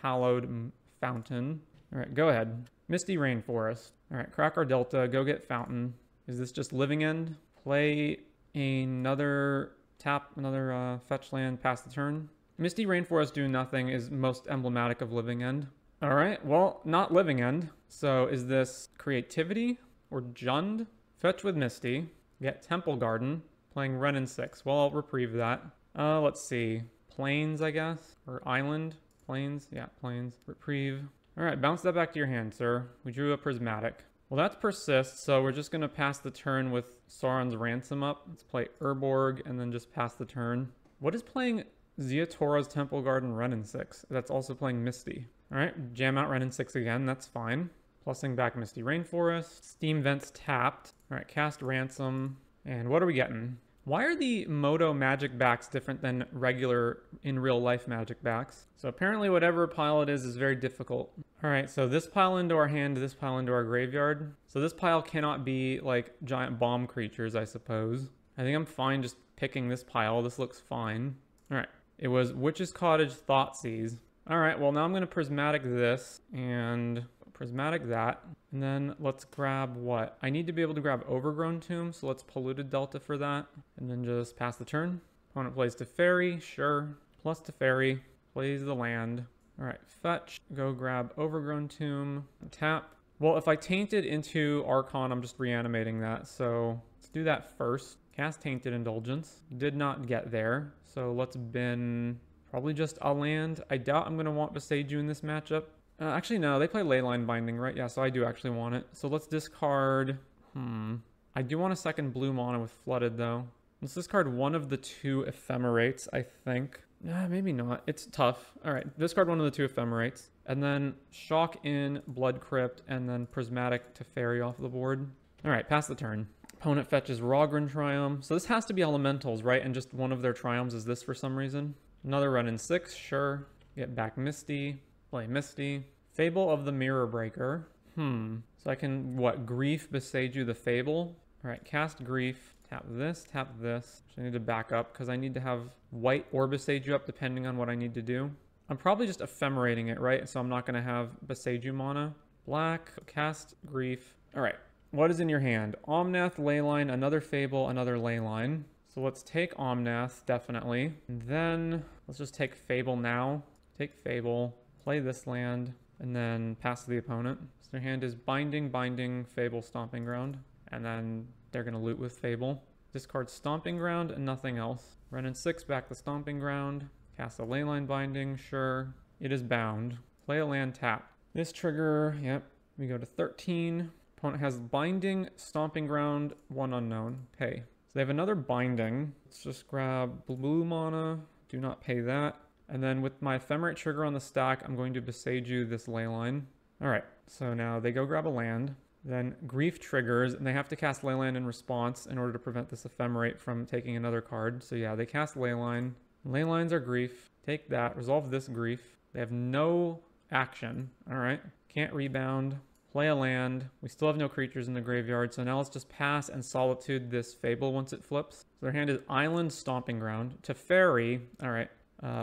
Hallowed Fountain. All right, go ahead. Misty Rainforest. All right, Cracker Delta, go get Fountain. Is this just Living End? Play another tap, another fetch land, pass the turn. Misty Rainforest doing nothing is most emblematic of Living End. All right, well, not Living End. So is this Creativity or Jund? Fetch with Misty. Get Temple Garden. Playing Renin 6. Well, I'll reprieve that. Let's see. Plains, I guess? Or Island? Plains? Yeah, Plains. Reprieve. All right, bounce that back to your hand, sir. We drew a Prismatic. Well, that's Persist, so we're just going to pass the turn with Sauron's Ransom up. Let's play Urborg and then just pass the turn. What is playing Ziatora's Temple Garden Renin 6. That's also playing Misty. All right, jam out Renin 6 again. That's fine. Plussing back Misty Rainforest. Steam Vents tapped. All right, cast Ransom. And what are we getting? Why are the Moto magic backs different than regular in real life magic backs? So apparently whatever pile it is very difficult. All right, so this pile into our hand, this pile into our graveyard. So this pile cannot be like giant bomb creatures, I suppose. I think I'm fine just picking this pile. This looks fine. All right, it was Witch's Cottage Thoughtseize. All right, well now I'm gonna Prismatic this and Prismatic that. And then let's grab what? I need to be able to grab Overgrown Tomb, so let's Polluted Delta for that. And then just pass the turn. Opponent plays Teferi, sure. Plus Teferi, plays the land. All right, fetch, go grab Overgrown Tomb, tap. Well, if I Tainted into Archon, I'm just reanimating that, so let's do that first. Cast Tainted Indulgence. Did not get there, so let's bin probably just a land. I doubt I'm going to want Beseiju in this matchup. Actually, no, they play Leyline Binding, right? Yeah, so I do actually want it. So let's discard... I do want a second blue mana with Flooded, though. Let's discard one of the two Ephemerates, I think. Nah, maybe not. It's tough. All right, discard one of the two Ephemerates. And then Shock in, Blood Crypt, and then Prismatic Teferi off the board. All right, pass the turn. Opponent fetches Rogran Triumph. So this has to be Elementals, right? And just one of their Triumphs is this for some reason. Another run in 6, sure. Get back Misty. Play Misty. Fable of the Mirror Breaker. So I can, what, Grief Beseiju the Fable? All right, cast Grief. Tap this, tap this. I need to back up because I need to have white or Beseiju up depending on what I need to do. I'm probably just ephemerating it, right? So I'm not going to have Beseiju mana. Black, cast Grief. All right, what is in your hand? Omnath, Leyline, another Fable, another Leyline. So let's take Omnath, definitely. And then let's just take Fable now. Take Fable, play this land, and then pass to the opponent. So their hand is Binding, Binding, Fable, Stomping Ground. And then they're going to loot with Fable. Discard Stomping Ground and nothing else. Run in 6, back the Stomping Ground. Cast a Leyline Binding, sure. It is bound. Play a land, tap. This trigger, yep. We go to 13. Opponent has Binding, Stomping Ground, 1 unknown. Pay. So they have another Binding. Let's just grab blue mana. Do not pay that. And then with my Ephemerate trigger on the stack, I'm going to Beseiju this Leyline. All right, so now they go grab a land. Then Grief triggers, and they have to cast Leyline in response in order to prevent this Ephemerate from taking another card. So yeah, they cast Leyline. Leylines are Grief. Take that, resolve this Grief. They have no action. All right, can't rebound. Play a land. We still have no creatures in the graveyard, so now let's just pass and Solitude this Fable once it flips. So their hand is Island, Stomping Ground. Teferi, all right.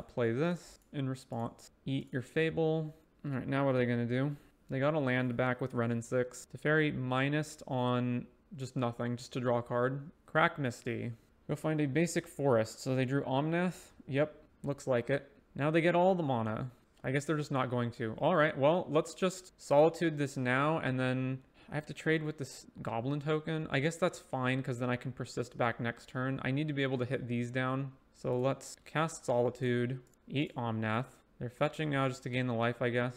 Play this in response. Eat your Fable. All right, now what are they going to do? They got a land back with Renin 6. Teferi minused on just nothing, just to draw a card. Crack Misty. Go find a basic forest. So they drew Omnath. Yep, looks like it. Now they get all the mana. I guess they're just not going to. All right, well, let's just Solitude this now, and then I have to trade with this Goblin token. I guess that's fine, because then I can persist back next turn. I need to be able to hit these down. So let's cast Solitude, eat Omnath. They're fetching now just to gain the life, I guess.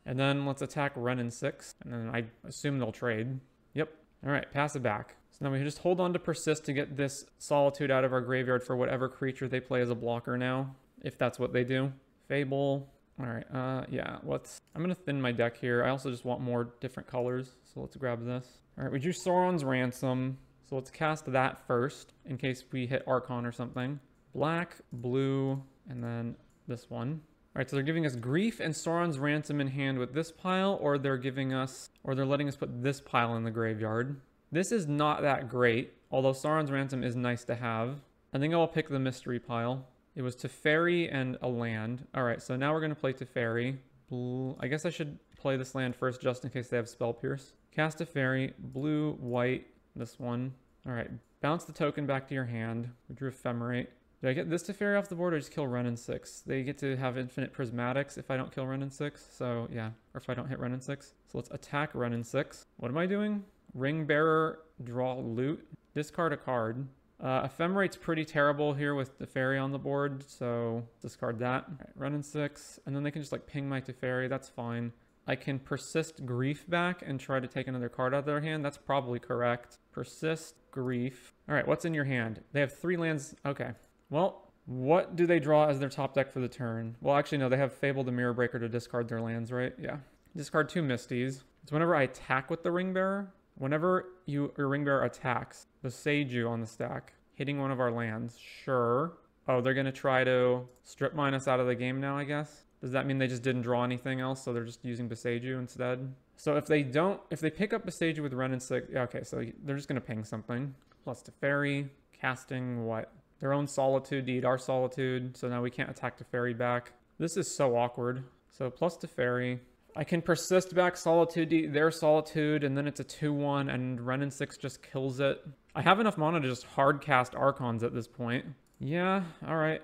And then let's attack Renin 6, and then I assume they'll trade. Yep. All right, pass it back. So now we just hold on to persist to get this Solitude out of our graveyard for whatever creature they play as a blocker now, if that's what they do. Fable. All right, yeah, I'm going to thin my deck here. I also just want more different colors, so let's grab this. All right, we drew Sauron's Ransom. So let's cast that first, in case we hit Archon or something. Black, blue, and then this one. All right, so they're giving us Grief and Sauron's Ransom in hand with this pile, or they're letting us put this pile in the graveyard. This is not that great, although Sauron's Ransom is nice to have. I think I'll pick the mystery pile. It was Teferi and a land. All right, so now we're going to play Teferi. Blue. I guess I should play this land first, just in case they have Spell Pierce. Cast Teferi, blue, white. This one. All right, bounce the token back to your hand. We drew Ephemerate. Did I get this Teferi off the board or just kill Renin 6? They get to have infinite Prismatics if I don't kill Renin 6. So yeah, or if I don't hit Renin 6. So let's attack Renin 6. What am I doing? Ring Bearer, draw loot, discard a card. Ephemerate's pretty terrible here with Teferi on the board, so discard that. All right, Renin 6, and then they can just like ping my Teferi. That's fine. I can persist Grief back and try to take another card out of their hand. That's probably correct. Persist Grief. All right, what's in your hand? They have 3 lands. Okay. Well, What do they draw as their top deck for the turn? Well, actually, no, they have Fable the Mirror Breaker to discard their lands, right? Yeah. Discard 2 Misties. It's whenever I attack with the Ring Bearer. Whenever your Ring Bearer attacks, Besage you on the stack, hitting one of our lands. Sure. Oh, they're going to try to strip mine us out of the game now, I guess? Does that mean they just didn't draw anything else, so they're just using Besage you instead? So if they pick up Besage you with Ren and 6, yeah, okay, so they're just going to ping something. Plus Teferi, casting what? Their own Solitude to eat our Solitude, so now we can't attack Teferi back. This is so awkward. So plus Teferi. I can persist back Solitude to eat their Solitude, and then it's a 2-1, and Ren and 6 just kills it. I have enough mana to just hard cast Archons at this point. Yeah, alright,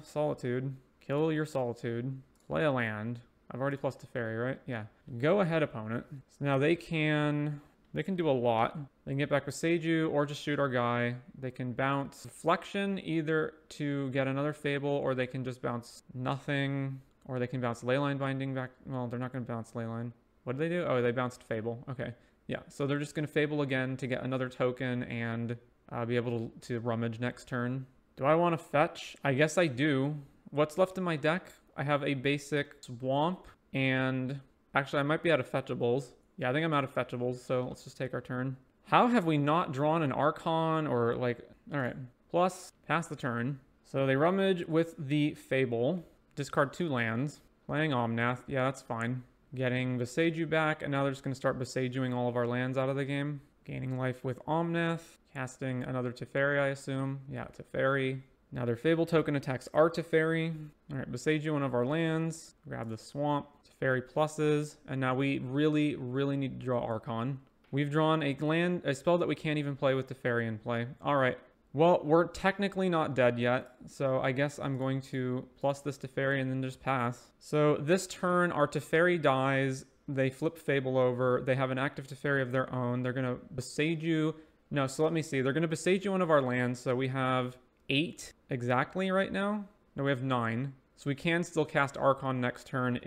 Solitude. Kill your Solitude. Play a land. I've already plus Teferi, right? Yeah. Go ahead, opponent. So now they can do a lot. They can get back with Seiju or just shoot our guy. They can bounce Deflection either to get another Fable, or they can just bounce nothing, or they can bounce Leyline Binding back. Well, they're not going to bounce Leyline. What did they do? Oh, they bounced Fable. Okay. Yeah, so they're just going to Fable again to get another token and be able to rummage next turn. Do I want to fetch? I guess I do. What's left in my deck? I have a basic Swamp, and actually I might be out of fetchables. Yeah, I think I'm out of fetchables, so let's just take our turn. How have we not drawn an Archon or like... Alright, plus, pass the turn. So they rummage with the Fable, discard 2 lands, playing Omnath. Yeah, that's fine. Getting Beseiju back, and now they're just going to start Beseijuing all of our lands out of the game. Gaining life with Omnath, casting another Teferi, I assume. Yeah, Teferi. Now their Fable token attacks our Teferi. Alright, Beseiju one of our lands. Grab the Swamp. Teferi pluses. And now we really, really need to draw Archon. We've drawn a spell that we can't even play with Teferi in play. Alright. Well, we're technically not dead yet. So I guess I'm going to plus this Teferi and then just pass. So this turn, our Teferi dies. They flip Fable over. They have an active Teferi of their own. They're going to Beseiju. No, so let me see. They're going to Beseiju one of our lands. So we have 8 exactly right now. No, we have 9. So we can still cast Archon next turn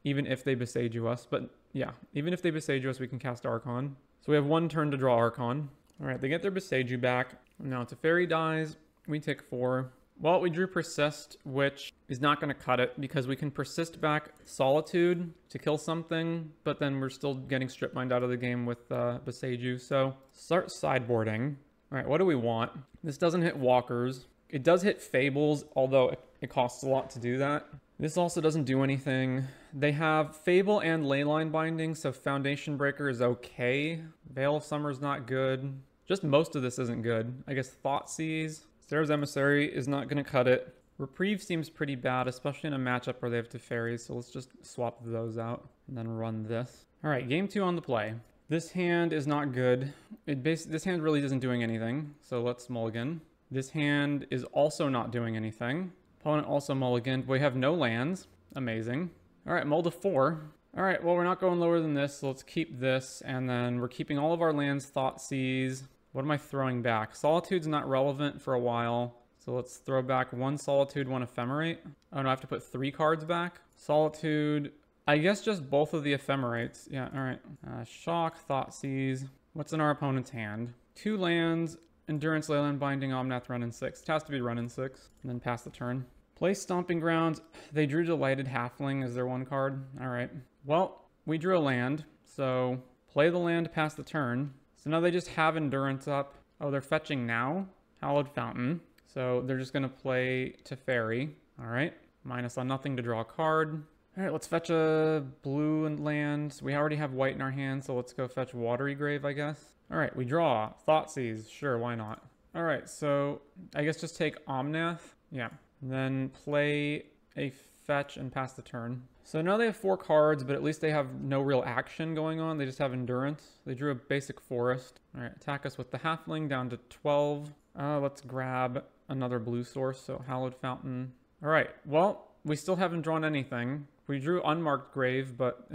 even if they Beseiju us. But yeah, even if they Beseiju us, we can cast Archon. So we have 1 turn to draw Archon. All right, they get their Beseiju back. Now Teferi dies. We take 4. Well, we drew Persist, which is not going to cut it because we can Persist back Solitude to kill something, but then we're still getting strip mined out of the game with Beseiju. So start sideboarding. All right, what do we want? This doesn't hit Walkers. It does hit Fables, although it costs a lot to do that. This also doesn't do anything. They have Fable and Leyline Binding, so Foundation Breaker is okay. Veil of Summer is not good. Just most of this isn't good. I guess Thoughtseize. Sarah's Emissary is not going to cut it. Reprieve seems pretty bad, especially in a matchup where they have Teferi, so let's just swap those out and then run this. All right, game 2 on the play. This hand is not good. This hand really isn't doing anything, so let's mulligan. This hand is also not doing anything. Opponent also mulliganed. We have no lands. Amazing. All right, mull to 4. All right, well, we're not going lower than this, so let's keep this, and then we're keeping all of our lands. Thoughtseize. What am I throwing back? Solitude's not relevant for a while, so let's throw back 1 Solitude, 1 Ephemerate. Oh no, I have to put 3 cards back. Solitude, I guess just both of the Ephemerates. Yeah, all right. Shock, Thoughtseize. What's in our opponent's hand? 2 lands, Endurance, Leyland Binding, Omnath, Run in 6. It has to be Run in 6, and then pass the turn. Play Stomping Grounds. They drew Delighted Halfling as their 1 card. All right. Well, we drew a land, so play the land, pass the turn. So now they just have Endurance up. Oh, they're fetching now? Hallowed Fountain. So they're just going to play Teferi. All right. Minus on nothing to draw a card. All right, let's fetch a blue and land. We already have white in our hand, so let's go fetch Watery Grave, I guess. All right, we draw. Thoughtseize. Sure, why not? All right, so I guess just take Omnath. Yeah. And then play a fetch and pass the turn. So now they have 4 cards, but at least they have no real action going on. They just have Endurance. They drew a basic Forest. All right, attack us with the Halfling down to 12. Let's grab another blue source, so Hallowed Fountain. All right, well, we still haven't drawn anything. We drew Unmarked Grave, but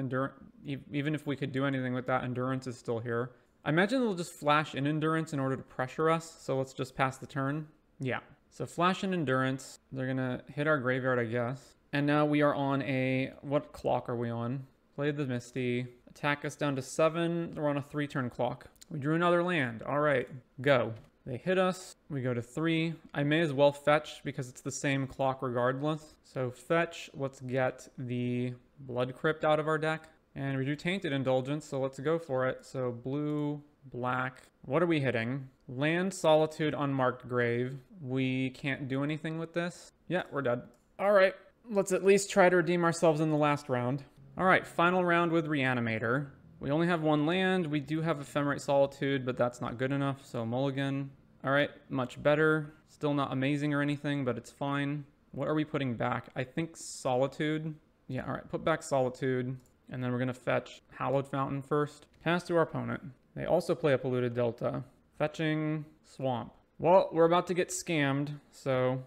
even if we could do anything with that, Endurance is still here. I imagine they'll just flash in Endurance in order to pressure us, so let's just pass the turn. Yeah, so flash in Endurance. They're going to hit our graveyard, I guess. And now we are on a... What clock are we on? Play the Misty. Attack us down to 7. We're on a 3-turn clock. We drew another land. All right, go. They hit us. We go to 3. I may as well fetch because it's the same clock regardless. So fetch. Let's get the Blood Crypt out of our deck. And we do Tainted Indulgence, so let's go for it. So blue, black. What are we hitting? Land, Solitude, Unmarked Grave. We can't do anything with this. Yeah, we're dead. All right, let's at least try to redeem ourselves in the last round. All right, final round with Reanimator. We only have 1 land. We do have Ephemerate Solitude, but that's not good enough, so mulligan. All right, much better. Still not amazing or anything, but it's fine. What are we putting back? I think Solitude. Yeah, all right, put back Solitude. And then we're going to fetch Hallowed Fountain first. Pass to our opponent. They also play a Polluted Delta. Fetching Swamp. Well, we're about to get scammed, so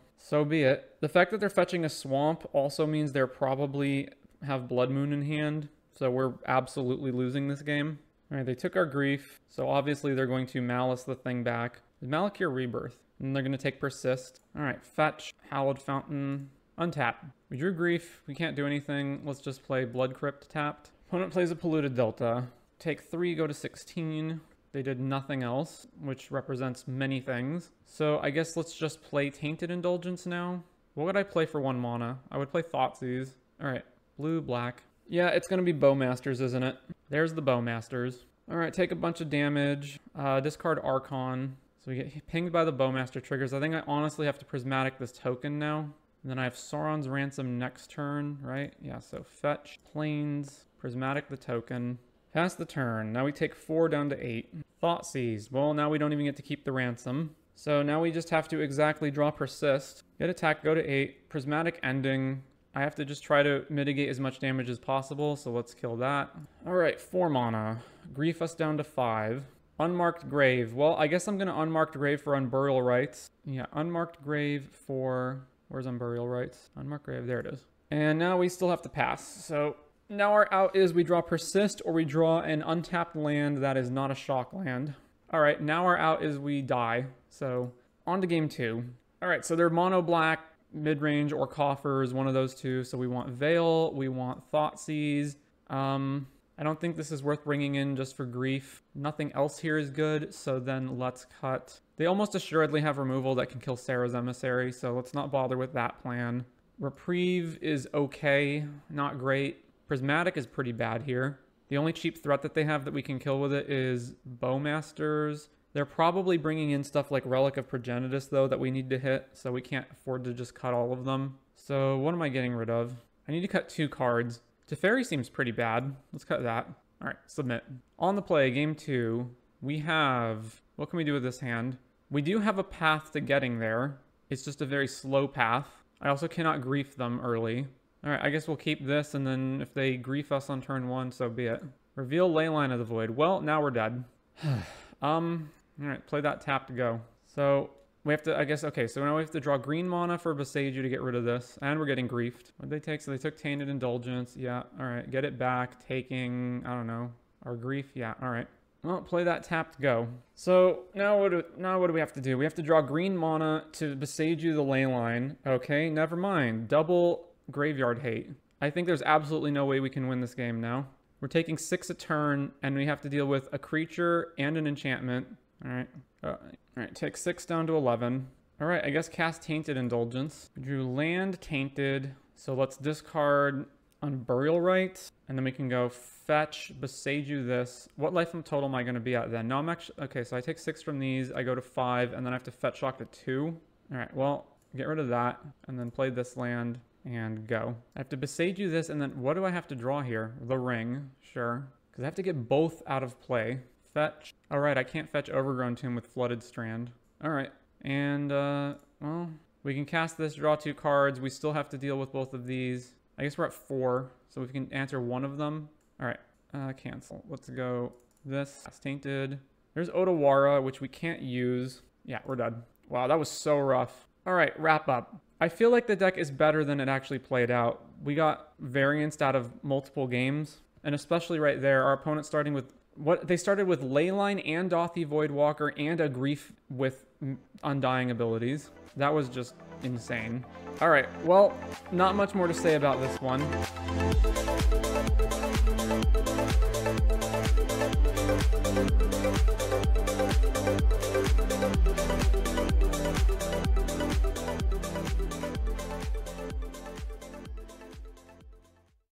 be it. The fact that they're fetching a Swamp also means they're probably have Blood Moon in hand. So we're absolutely losing this game. All right, they took our Grief. So obviously they're going to Malice the thing back. Malakir Rebirth. And they're going to take Persist. All right, fetch Hallowed Fountain. Untap. We drew Grief. We can't do anything. Let's just play Blood Crypt tapped. Opponent plays a Polluted Delta. Take 3, go to 16. They did nothing else, which represents many things. So I guess let's just play Tainted Indulgence now. What would I play for 1 mana? I would play Thoughtseize. All right, blue, black. Yeah, it's going to be Bowmasters, isn't it? There's the Bowmasters. All right, take a bunch of damage. Discard Archon. So we get pinged by the Bowmaster triggers. I think I honestly have to Prismatic this token now. And then I have Sauron's Ransom next turn, right? Yeah, so fetch, Plains, Prismatic the token. Pass the turn. Now we take 4 down to 8. Thoughtseize. Well, now we don't even get to keep the Ransom. So now we just have to exactly draw Persist. Get attack, go to 8. Prismatic Ending. I have to just try to mitigate as much damage as possible, so let's kill that. All right, 4 mana. Grief us down to 5. Unmarked Grave. Well, I guess I'm going to Unmarked Grave for Unburial Rites. Yeah, Unmarked Grave for... Where's Unburial Rites? Unmarked Grave, there it is. And now we still have to pass. So now our out is we draw Persist or we draw an untapped land that is not a shock land. All right, now our out is we die. So on to game 2. All right, so they're mono black, mid-range, or Coffers, one of those two. So we want Veil, we want Thoughtseize. I don't think this is worth bringing in just for Grief. Nothing else here is good, so then let's cut. They almost assuredly have removal that can kill Sarah's Emissary, so let's not bother with that plan. Reprieve is okay, not great. Prismatic is pretty bad here. The only cheap threat that they have that we can kill with it is Bowmasters. They're probably bringing in stuff like Relic of Progenitus, though, that we need to hit, so we can't afford to just cut all of them. So what am I getting rid of? I need to cut 2 cards. Teferi seems pretty bad. Let's cut that. All right, submit. On the play, game 2, we have... What can we do with this hand? We do have a path to getting there. It's just a very slow path. I also cannot grief them early. All right, I guess we'll keep this, and then if they grief us on turn 1, so be it. Reveal Leyline of the Void. Well, now we're dead. All right, play that tap to go. So we have to, I guess, okay, so now we have to draw green mana for Boseiju to get rid of this, and we're getting griefed. What did they take? So they took Tainted Indulgence. Yeah, all right, get it back, taking, I don't know, our grief. Yeah, all right. Well, play that tap to go. So now what do we have to do? We have to draw green mana to Boseiju the Leyline. Okay, never mind. Double Graveyard Hate. I think there's absolutely no way we can win this game now. We're taking 6 a turn, and we have to deal with a creature and an enchantment. All right. All right, take 6 down to 11. All right, I guess cast Tainted Indulgence. We drew land Tainted, so let's discard Unburial Rites, and then we can go fetch, Boseiju this. What life total am I going to be at then? No, I'm actually... Okay, so I take 6 from these, I go to 5, and then I have to fetch shock to 2. All right, well, get rid of that, and then play this land, and go. I have to Boseiju this, and then what do I have to draw here? The ring, sure. Because I have to get both out of play. Fetch. All right, I can't fetch Overgrown Tomb with Flooded Strand. All right, and, well, we can cast this, draw 2 cards. We still have to deal with both of these. I guess we're at 4, so we can answer one of them. All right, cancel. Let's go this. That's Tainted. There's Otawara, which we can't use. Yeah, we're dead. Wow, that was so rough. All right, wrap up. I feel like the deck is better than it actually played out. We got variance out of multiple games, and especially right there, our opponent starting with... They started with Leyline and Dothy Voidwalker and a Grief with Undying abilities. That was just insane. All right, well, not much more to say about this one.